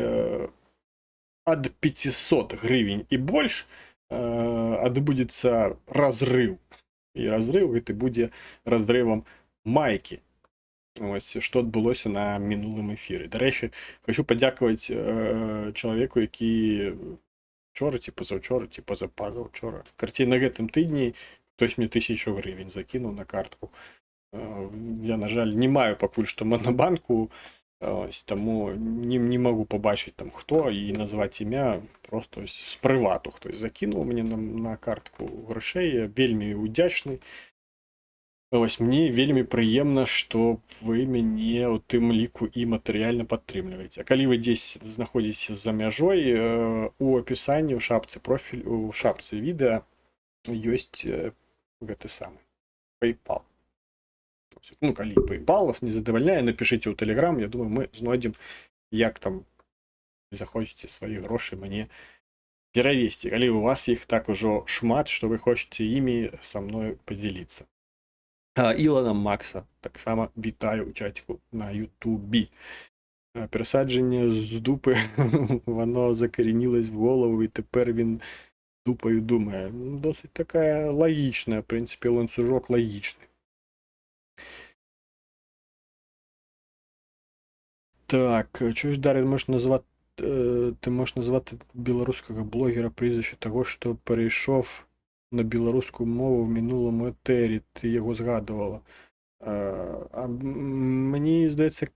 від 500 гривень і більше, відбудеться розрив. І розрив це буде розривом майки. Ось, що відбулося на минулому ефірі. До речі, хочу подякувати чоловіку, який вчора, позавчора, позапозавчора, на цьому тижні хтось мені 1000 гривень закинув на картку. Я, на жаль, не маю поки що монобанку, ось, тому не можу побачити там хто і назвати ім'я, просто ось з привату хтось закинув мені на картку грошей, я вельми вдячний. Ось, мені вельми приємно, що ви мене у тим ліку і матеріально підтримуєте. А коли ви десь знаходитесь за межою, у описанні, у шапці профілю, у шапці відео є це саме PayPal. Ну, коли PayPal вас не задовольняє, напишіть у Telegram, я думаю, ми знайдемо, як там захочете свої гроші мені перевести. Коли у вас їх так уже шмат, що ви хочете ими со мною поділитися. Ілона Макса так само вітаю у чатику на Ютубі. Пересадження з дупи, воно закорінилось в голову, і тепер він дупою думає. Досить така логічна, в принципі, ланцюжок логічний. Так, чого ж, Дар'я, ти можеш назвати білоруського блогера прізвище того, що перейшов на білоруську мову в минулому етері, ти його згадувала. А мені, здається,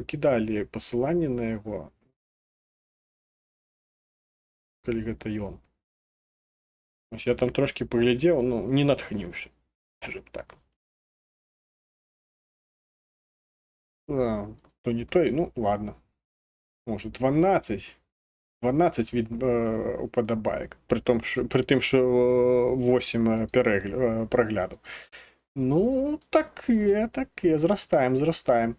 кидали посилання на його. Коли це ён. Ось я там трошки поглядів, ну, не натхнився, скажімо так. То не той, ну, ладно. Може, 12 від уподобаєк, при тим, що 8 проглядів. Ну, таке, зростаємо.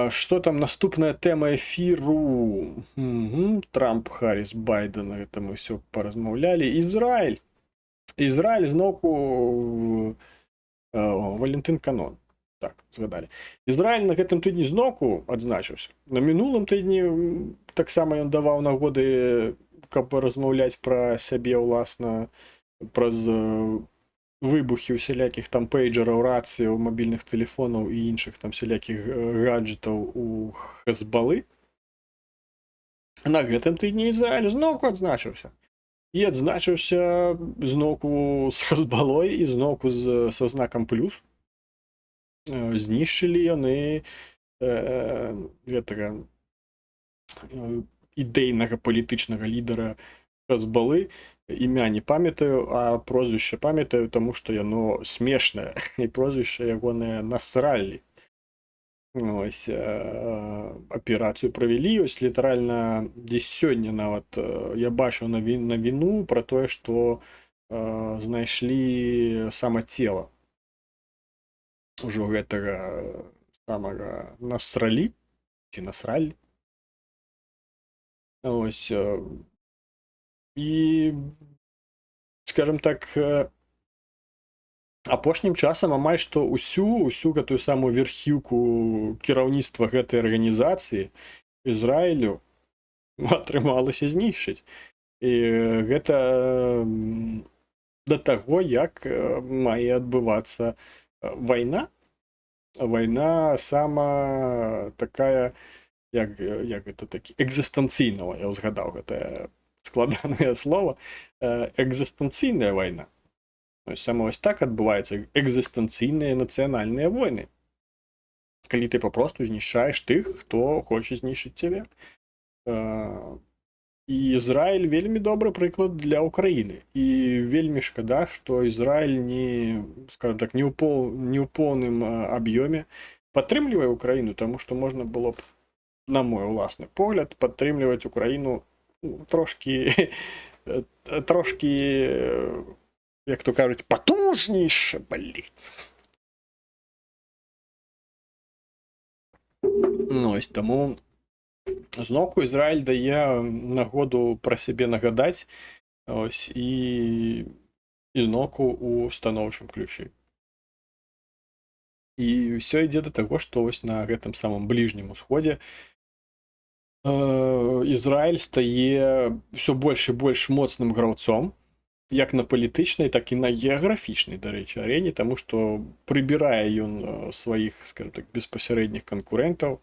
Що там, наступна тема ефіру? Трамп, Харріс, Байден, это ми все порозмовляли. Ізраїль знову Валентин Канон. Так, згадали. Ізраїль на цьому тижні знову відзначився. На минулому тижні так само він давав нагоди розмовляти про себе, власне, про вибухи всіляких там пейджерів, рацій, мобільних телефонів і інших там всіляких гаджетів у Хезболи. На гэтым тыдні Ізраіль зноўку адзначыўся. І адзначыўся зноўку з Хазбалой і зноўку са знакам плюс. Знішчылі яны гэтага ідэйнага палітычнага лідара Хазбалы. Імя не памятаю, а прозвішча памятаю, таму што яно смешнае. І прозвішча ягонае Насраллі. Ось, аперацыю правялі, ось літаральна дзесь сёння нават я бачыў навіну пра тое, што знайшлі сама цела ўжо гэтага самага Насралі ці Насраллі. Ось, і, скажем так, апошнім часам амаль што ўсю гэтую самую верхіўку кіраўніцтва гэтай арганізацыі Ізраілю атрымалася знішчыць. І гэта да таго, як мае адбывацца вайна. Вайна сама такая, як гэта такі, экзістэнцыйная, я ўзгадаў гэтае складанае слова, экзістэнцыйная вайна. Сама ось так адбываюцца экзістэнцыйныя нацыянальныя войны. Калі ты папросту знішчаеш тых, хто хоча знішчыць цябе. І Ізраіль вельмі добры прыклад для Ўкраіны. І вельмі шкада, што Ізраіль не, скажем так, не ў поўным аб'ёме падтрымлівае Ўкраіну, таму што можна было б, на мой уласны погляд, падтрымліваць Украіну трошкі, як то кажуць, потужніше, блін. Ось, таму зноўку Ізраіль дае нагоду пра сябе нагадаць, ось, і зноўку ў станоўчым ключы. І ўсё ідзе да таго, што ось на гэтым самым бліжнім усходзе Ізраіль стае ўсё больш і больш моцным граўцом, як на палітычнай, так і на геаграфічнай, дарэчы, арэне, таму што прыбірае ён сваіх, скажем так, беспасярэдніх канкурэнтаў.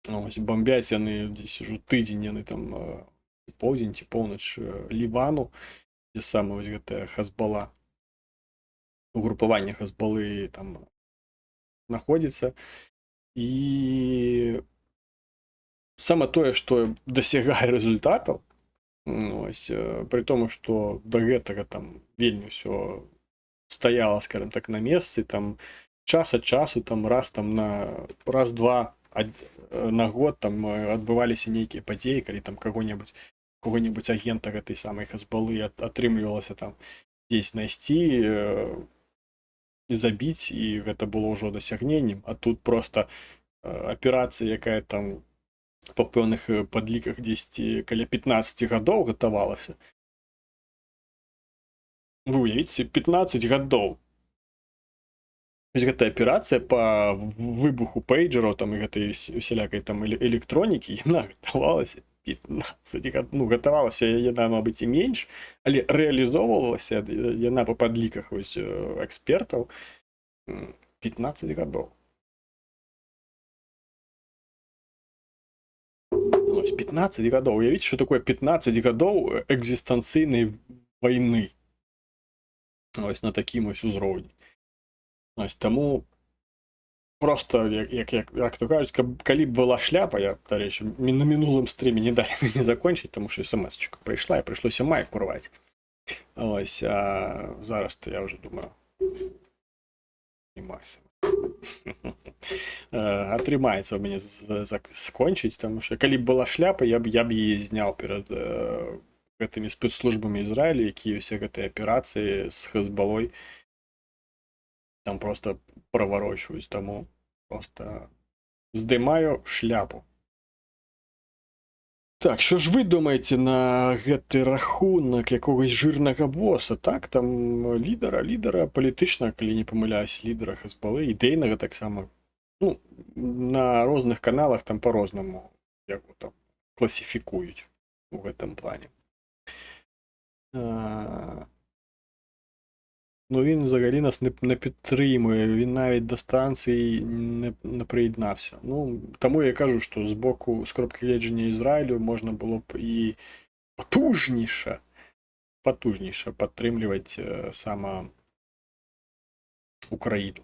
Ось, бомбяць яны дзесь ужо тыдзень, яны там поўдзень ці поўнач Лівану, дзе сама вось гэтая Хазбала, угрупаванне Хазбалы там знаходзіцца. І сама тое, што дасягае результатаў, ось, при тому, што да гэтага там вельмі ўсё стаяла, скажем так, на месцы, там час ад часу, там раз-два на год там адбываліся нейкія падзеі, калі там каго-небудзь агента гэтай самай Хазбалы атрымлівалася там дзесь знайсці і забіць, і гэта было ўжо дасягненнем, а тут проста аперацыя, якая там па пэўных падліках дзесьці каля 15 гадоў гатавалася. Вы уявіце, 15 гадоў. Вось гэтая аперацыя па выбуху пейджераў там і гэтай усялякай там электронікі, яна гатавалася 15 гадоў. Ну, гатавалася яна, мабыць, і менш, але рэалізоўвалася яна па падліках вось экспертаў 15 гадоў. 15 гадоў. Уявіце, што такое 15 гадоў экзістэнцыйнай вайны. Ось на такім ось узроўні. Ось, таму просто, як то кажуць, калі б была шляпа, я, дарэчы, на мінулым стріме не далі мне закончыць, таму што смс-чка прыйшла, і прыйшлося майк урваць. Ось, а зараз-то я ўжо думаю, не майся. Атрымаецца ў мяне скончыць, таму што калі б была шляпа, я б яе зняў перад гэтымі спецслужбамі Ізраіля, якія ўсе гэтыя аперацыі з Хазбалой там проста праварочваюць, таму проста здымаю шляпу. Так, що ж ви думаєте на гэты рахунак якогось жирнага боса, так? Там лідара палітычна, калі не памыляюсь, лідара Хазбалы, ідэйнага таксама. Ну, на розных каналах там по-рознаму яго там класіфікуюць у гэтым плане. Ну він взагалі нас не підтримує, він навіть до станції не приєднався. Ну, тому я кажу, що з боку, з кропки гледження Ізраїлю можна було б і потужніше підтримувати саме Україну.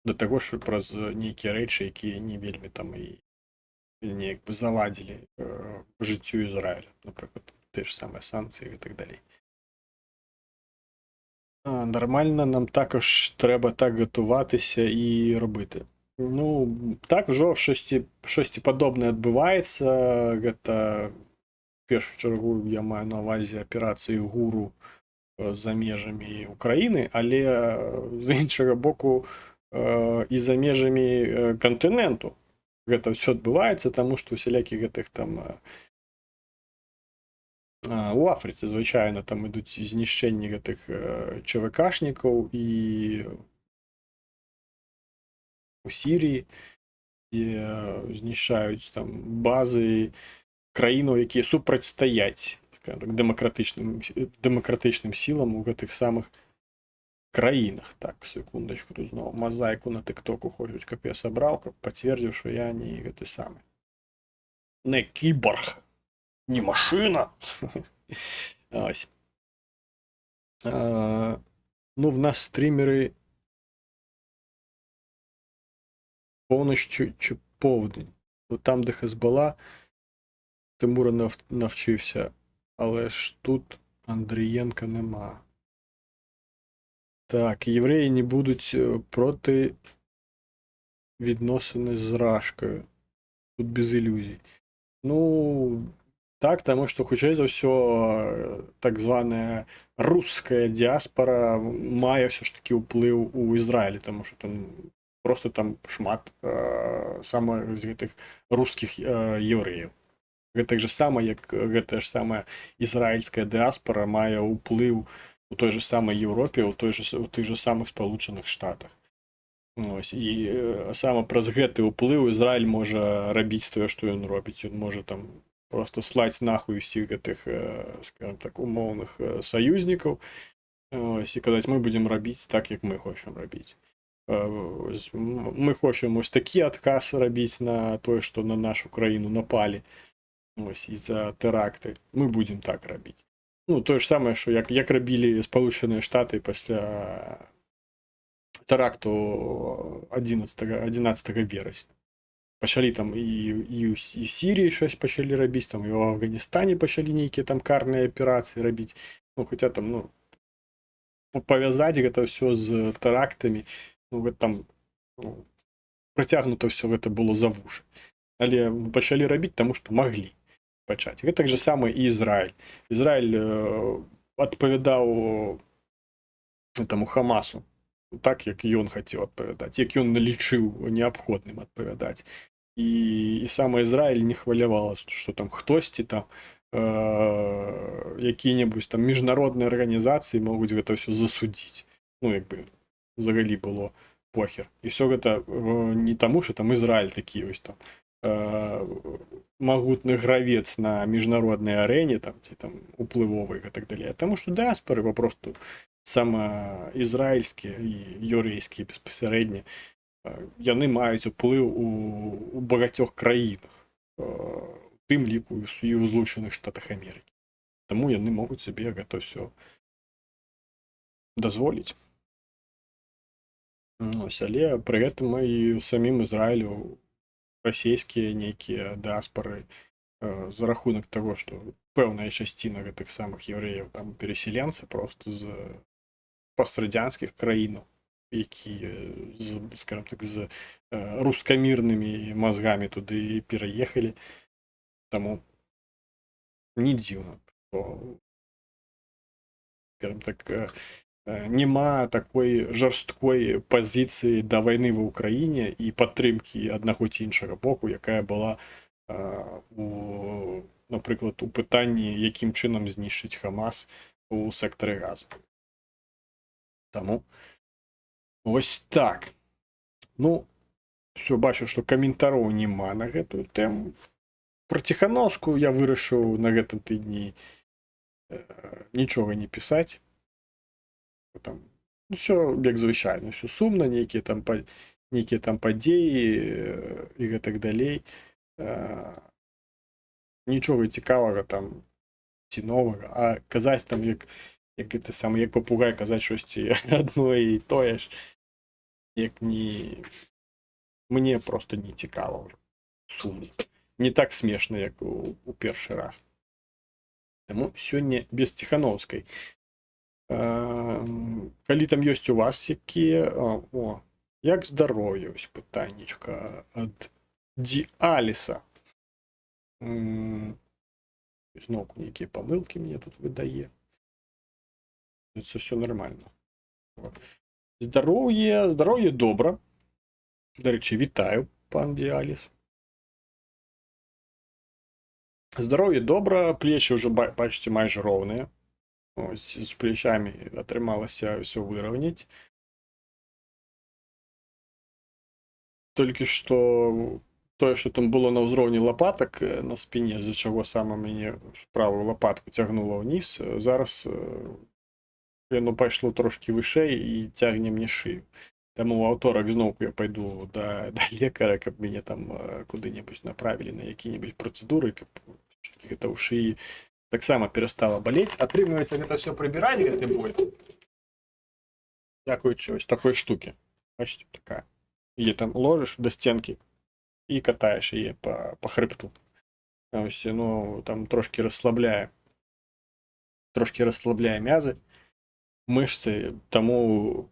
До того, що про ніякі речі, які не вельми там і не якби завадили життю Ізраїля, наприклад, те ж саме санкції і так далі. Нормально, нам також треба так готуватися і робити. Ну, так, вже щось подобне відбувається. Гэта, в першу чергу, я маю на увазі операції ГУРу за межамі Украіны, але з іншага боку і за межамі кантыненту. Гэта ўсё адбываецца, таму што усялякі гэтых там у Афрыцы звычайна там ідуць знішчэнні гэтых ЧВКшнікаў і у Сіріі, дзе знішчаюць там базы краінаў, якія супрацьстаяць дэмакратычным сілам у гэтых самых краінах. Так, секундачку, тут зноў мазаіку на тыктоку хочуць, каб я сабраў, каб пацвердзіў, што я не гэты самы. Не кіборг, не машина. Ось. Ну, в нас стрімери повністю чи повдень. Там, де Хезбола, Тимура навчився, але ж тут Андрієнка нема. Так, євреї не будуть проти відносини з Рашкою. Тут без ілюзій. Ну, так, тому що, хутчэй за ўсё, так званая руская дыяспара мае ўсё ж такі ўплыў у Ізраілі, тому що там просто там шмат саме з гэтых рускіх євреїв. Гэта ж сама, як гэтая ж самая ізраільская дыяспара мае ўплыў у той же самой Європі, у тых же самых Сполучених Штатах. Ось, і саме праз гэты ўплыў Ізраіль можа рабіць тое, што ён робіць. Ён можа там просто слаць нахуй усіх гэтых, скажем так, умоўных саюзнікаў, ось, і казаць, мы будзем рабіць так, як мы хочам рабіць. Мы хочам ось такі адказ рабіць на тое, што на нашу краіну напалі, ось, і-за тэракты. Мы будзем так рабіць. Ну, тое ж самае, што як рабілі Сполученыя Штаты пасля тэракту 11 верасня. Пачалі там і Сіріі щось пачалі рабіць, там і ў Афганістане пачалі нейкія там карныя аперацыі рабіць. Ну, хаця там, ну, павязаць гэта ўсё з тэрактамі, ну, гэта там працягнута ўсё гэта было за вушы. Але пачалі рабіць, таму што маглі пачаць. Гэтак жа самае і Ізраіль. Ізраіль адпавядаў этому Хамасу так, як ён хацеў адпавядаць, як ён налічыў неабходным адпавядаць. І саме Ізраіль не хвалявала, што там хтосьці там якія-небудзь там міжнародныя арганізацыі могуць гэта ўсё засудзіць. Ну, як бы, взагалі было похер. І ўсё гэта не таму, што там Ізраіль такі ось там магутны гравец на міжнароднай арэне, там, ці там уплывовы і так далей, а таму, што дыяспары папросту сама ізраільскія і еўрэйскія безпасярэдне, яны маюць уплыў у багацьох краінах, у тым ліку і ў Злучаных Штатах Амерыкі. Таму яны могуць сабе гэта ўсё дазволіць. Ось, але пры гэтым і ў самім Ізраілю расійскія нейкія дыаспары за рахунак таго, што пэўная часціна гэтых самых еўрэяў там перасяленцы просто з пострадянскіх краінаў, якія, скажем так, з рускамірнымі мазгамі туды пераехалі. Таму не дзіўна, што, скажем так, нема такой жорсткой пазіцыі да вайны ва ўкраіне і падтрымкі аднаго ці іншага боку, якая была, напрыклад, у пытанні, якім чынам знішчыць Хамас у сектары Газа. Таму ось так. Ну, все, бачу, што каментароў няма на гэтую тэму. Про Ціхановскую я вырашыў на гэтым тыдні нічога не пісаць. Там Все як звычайна, все сумна, нейкія там падзеі і гэтак далей. Нічога цікавага там ці новага, а казаць там як гэта сам як папугай казаць штосьці адно і тое ж, як не мне просто не цікава ўжо, сумна. Не так смешна, як у першы раз. Таму сёння без Ціхановскай. Калі там ёсць у вас якія як здароўе, ось пытаннічка ад Діаліса. Зноўку нейкія памылкі мне тут выдае. Це все нормально. Здароўе добра. Дарэчы, вітаю, пан Діаліс. Здароўе добра, плечі ўжо, бачыце, майже роўныя. Ось, з плечамі атрымалася ўсё выраўняць. Толькі што тое, што там было на ўзроўні лапатак на спіне, з-за чаго сама мяне правую лапатку цягнула ўніз, зараз яно пайшло трошкі вышэй і цягне мне шыю. Таму ў аўторак зноўку я пайду да лекара, каб мяне там куды-небудзь направілі на якія-небудзь працэдуры, каб гэта ў шыі таксама перастала балець. Атрымліваецца, гэта ўсё прыбіраць, гэты боль. Дзякуючы ось такой штукі. Бачыце, такая. Яе там ложыш да сценкі і катаеш яе па хребту. Ось, ну, там трошки расслабляе мязы, мышцы, таму,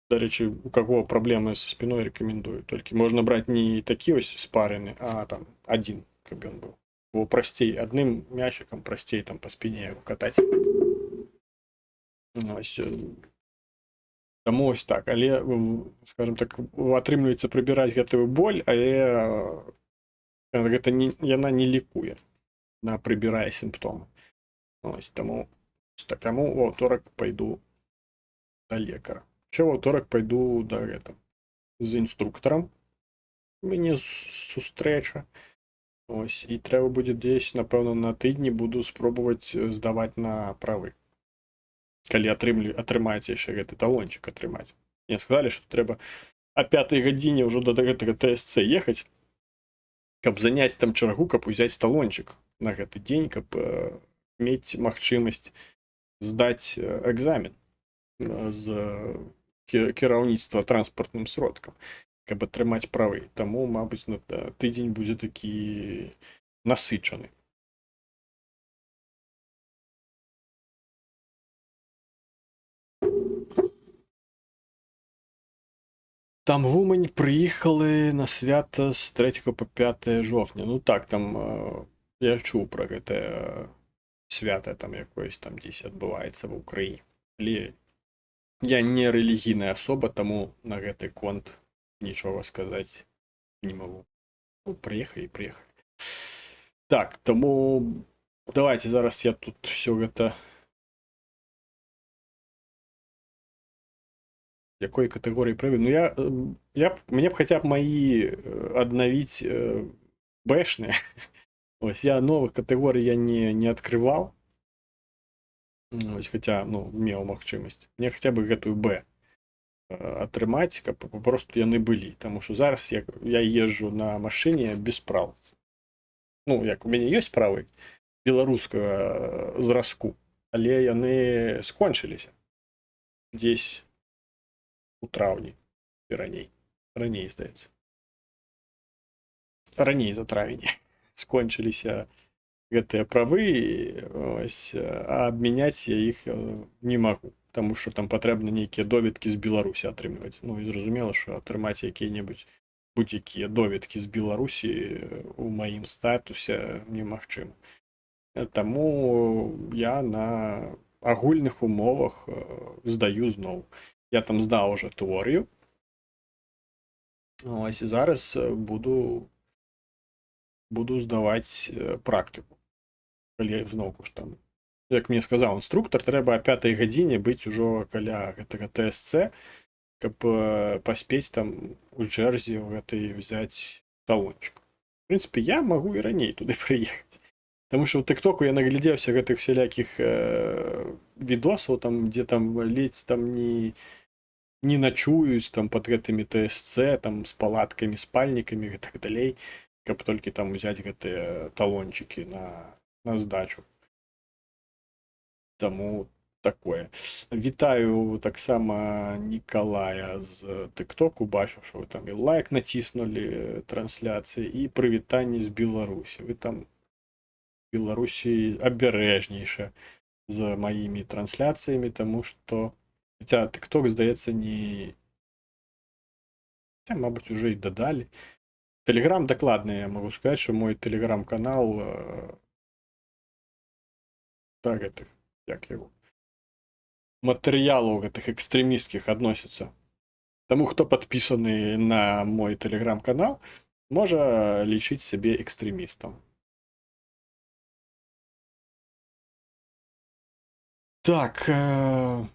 дарэчы, у каго праблемы са спіной, рэкамендую. Толькі можна браць не такі ось спарены, а там адзін, каб ён быў. Бо прасцей, адным мячыкам прасцей там па спіне катаць. Ось, таму ось так, але, скажем так, атрымліваецца прыбіраць гэтую боль, але гэта яна не лікуе, яна прыбірае сімптомы. Ось, таму у аўторак пайду да лекара. Ще в аўторак пайду да гэта з інструктарам. У мяне сустрэча. Ось, і трэба будзе дзесь, напэўна, на тыдні буду спробаваць здаваць на правы. Калі атрымаецца яшчэ гэты талончык атрымаць. Мне сказалі, што трэба о 5 гадзіне ўжо да гэтага ТСЦ ехаць, каб заняць там чаргу, каб узяць талончык на гэты дзень, каб мець магчымасць здаць экзамен з кіраўніцтва транспартным сродкам, каб атрымаць правы. Таму, мабыць, на тыдзень будзе такі насычаны. Там в Умань прыехалі на свята з 3 по 5 жовтня. Ну так, там я чуў пра гэтае свята, там якоюсь там дзесь адбываецца ва ўкраіне. Але я не рэлігійная асоба, таму на гэты конт нічога сказаць не магу. Ну, прыехалі. Так, таму давайте зараз я тут все гэта... Якой катэгорыі правы? Ну, мне б хаця б маі аднавіць бэшныя. Ось, я новых катэгорый я не адкрываў. Ось, хаця, ну, меў магчымасць. Мне хаця б гэтую Б атрымаць, каб папросту яны былі. Таму што зараз я езжу на машыне без праў. Ну, як у мяне ёсць правы беларускага зразку, але яны скончыліся. Дзесь у траўні і раней, здаецца. Раней за травень скончыліся гэтыя правы, ось, а абмяняць я іх не магу, таму што там патрэбна нейкія доведкі з Беларусі атрымліваць. Ну і зразумела, што атрымаць якія-небудзь будь-якія доведкі з Беларусі у маім статусе немагчыма. Таму я на агульных умовах здаю зноў. Я там здаў уже тэорыю. Ось, зараз буду здаваць практыку. Калі зноўку ж там, як мне сказаў інструктар, трэба о 5 гадзіне быць ужо каля гэтага ТСЦ, каб паспець там у чэрзе гэтай взяць талончык. В прынцыпе, я магу і раней туды прыехаць. Таму што ў тыктоку я наглядзеўся гэтых всялякіх відосаў там, дзе там ледзь там не начуюць там под гэтымі ТСЦ там з палаткамі, спальнікамі і так далей, каб толькі там узяць гэтыя талончыкі на здачу. Таму такое. Вітаю таксама Нікалая з тыктоку, бачу, што вы там і лайк націснулі трансляцыі і прывітанне з Беларусі. Вы там Беларусі абярэжнейша з маімі трансляцыямі, таму што хаця тыкток, здаецца, не... Хаця, мабыць, уже і дадалі. Тэлеграм дакладна, я магу сказаць, што мой тэлеграм-канал да гэтых, як яго, матэрыялаў гэтых экстрэмісцкіх адносіцца. Таму, хто падпісаны на мой тэлеграм-канал, можа лічыць сябе экстрэмістам. Так, в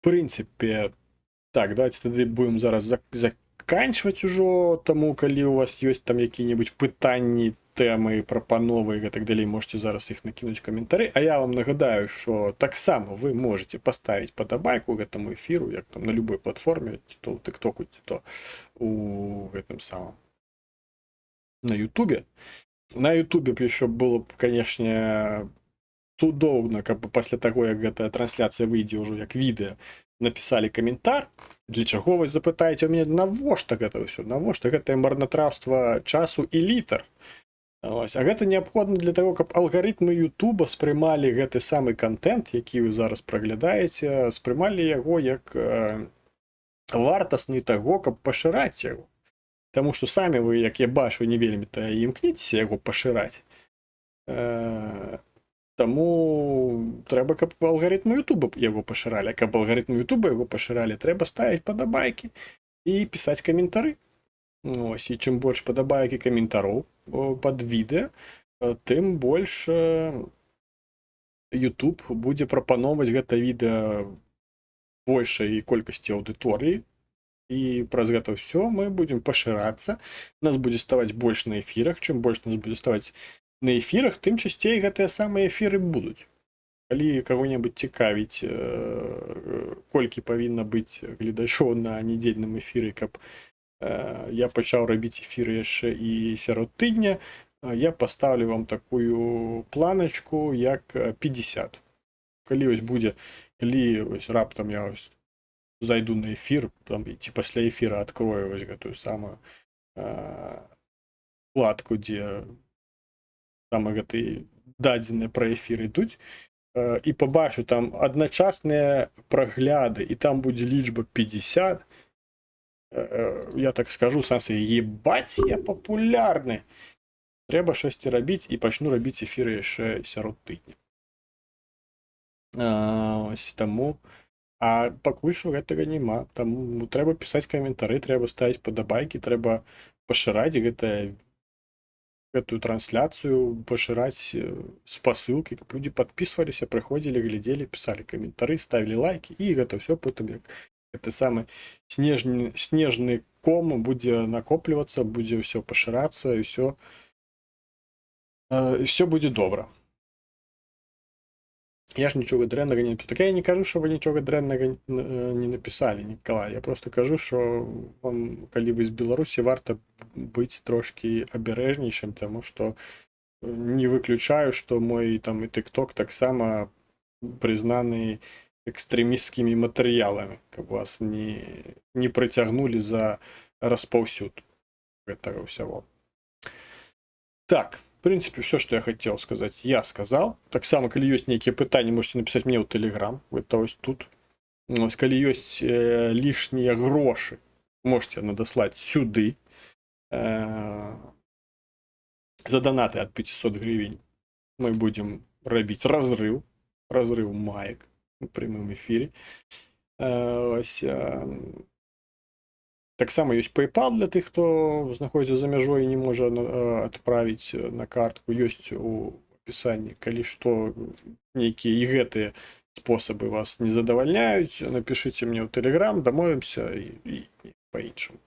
прынцыпе, так, давайте тады будем зараз заканчваць ужо, таму калі у вас ёсць там якія-небудзь пытанні, тэмы, прапановы і так далей, можете зараз іх накінуць каментары. А я вам нагадаю, што таксама вы можете паставіць падабайку гэтаму эфіру, як там на любой платформе, ці то ў тыктоку, ці то у гэтым самым на Ютубе. На Ютубе яшчэ было б, канешне, цудоўна, каб пасля таго, як гэтая трансляцыя выйдзе ўжо як відэа, напісалі каментар. Для чаго вы запытаеце у мяне, навошта гэта ўсё? Навошта гэтае марнатравства часу і літар? Ось. А гэта неабходна для таго, каб алгарытмы Ютуба спрымалі гэты самы контент, які вы зараз праглядаеце, спрымалі яго як вартасны таго, каб пашыраць яго. Таму што самі вы, як я бачу, не вельмі-то імкніцеся яго пашыраць. Таму трэба, каб алгарытмы Ютуба яго пашыралі. А каб алгарытмы Ютуба яго пашыралі, трэба ставіць падабайкі і пісаць каментары. Ось, і чым больш падабайкі каментароў пад відэа, тым больш YouTube будзе прапановаць гэта відэа большай колькасці аўдыторыі. І праз гэта ўсё мы будзем пашырацца. Нас будзе ставаць больш на эфірах. Чым больш нас будзе ставаць на эфірах, тым часцей гэтыя самыя эфіры будуць. Калі каго-небудзь цікавіць, колькі павінна быць гледачоў на нядзельным эфіры, каб я пачаў рабіць эфіры яшчэ і сярод тыдня, я паставлю вам такую планачку, як 50. Калі ось будзе, калі ось раптам я ось зайду на эфір, там, ці пасля эфіра адкрою вось гэтую самую вкладку, дзе там гэты дадзеныя пра эфір ідуць, і пабачу там адначасныя прагляды, і там будзе лічба 50, я так скажу сам сабе, ебать, я папулярны. Трэба штосьці рабіць і пачну рабіць эфіры яшчэ сярод тыдня. Ось таму. А пакуль што гэтага няма. Таму трэба пісаць каментары, трэба ставіць падабайкі, трэба пашыраць гэтую трансляцыю, пашыраць спасылкі, каб людзі падпісваліся, прыходзілі, глядзелі, пісалі каментары, ставілі лайкі, і гэта ўсё потым як гэты самы снежны ком будзе накоплівацца, будзе ўсё пашырацца, і ўсё будзе добра. Я ж нічога дрэннага не напісаў. Так я не кажу, што вы нічога дрэннага не напісалі, Нікалай. Я просто кажу, што вам, калі вы з Беларусі, варта быць трошкі абярэжнейшым, таму што не выключаю, што мой там і тыкток таксама прызнаны экстрэмісцкімі матэрыяламі, каб вас не прыцягнулі за распаўсюд гэтага ўсяго. Так. В прынцыпе, все, што я хацеў сказаць, я сказаў. Таксама, калі ёсць нейкія пытанні, можете напісаць мне ў Тэлеграм. Это ось тут. Ось, калі ёсць лішнія грошы, можете надаслаць сюды. За донаты ад 500 гривень мы будзем рабіць разрыў маек у прямым эфіры. Ось... Таксама ёсць PayPal для тых, хто знаходзіцца за мяжой і не можа адправіць на картку. Ёсць у апісанні. Калі што, нейкія і гэтыя спосабы вас не задавальняюць, напішыце мне ў Telegram, дамовімся і па-іншаму.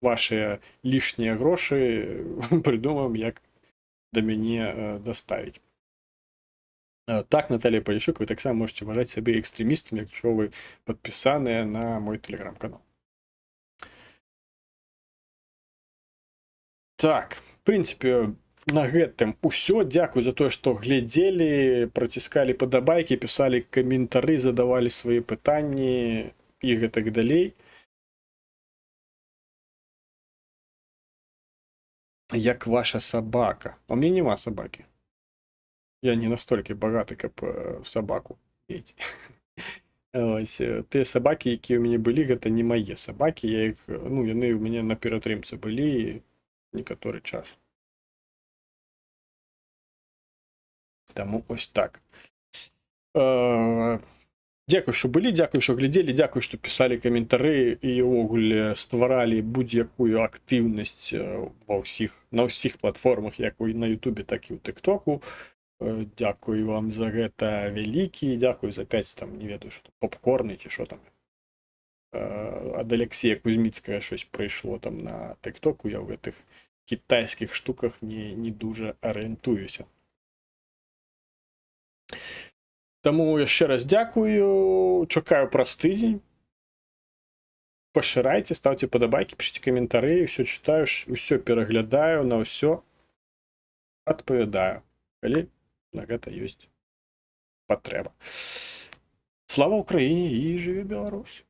Вашыя лішнія грошы прыдумаем, як да мяне даставіць. Так, Наталья Поліщук, вы таксама можете вважаць сябе экстрэмістам, якщо вы падпісаныя на мой тэлеграм-канал. Так, в прынцыпе, на гэтым усё. Дзякуй за тое, што глядзелі, праціскалі падабайкі, пісалі каментары, задавалі свае пытанні і гэтак далей. Як ваша сабака? А у мяне няма сабакі. Я не настолькі багаты, каб сабаку мець. Ось, тыя сабакі, якія ў мяне былі, гэта не мае сабакі. Я іх, ну, яны ў мяне на ператрымцы былі некаторы час. Таму ось так. Дзякуй, што былі, дзякуй, што глядзелі, дзякуй, што пісалі каментары і ўвогуле стваралі будь-якую актыўнасць на ўсіх платформах, як на Ютубе, так і ў Тыктоку. Дзякуй вам за гэта вялікі, дзякуй за 5, там, не ведаю, што попкорны ці што там. Ад Алексея Кузьміцкага щось прыйшло там на Тыктоку, я ў гэтых кітайскіх штуках не дуже арыентуюся. Таму яшчэ раз дзякую, чакаю праз тыдзень. Пашырайце, ставце падабайкі, пішыце каментары, ўсё чытаю, ўсё пераглядаю, на ўсё адпавядаю, калі на гэта ёсць патрэба. Слава Ўкраіне і жыве Беларусь!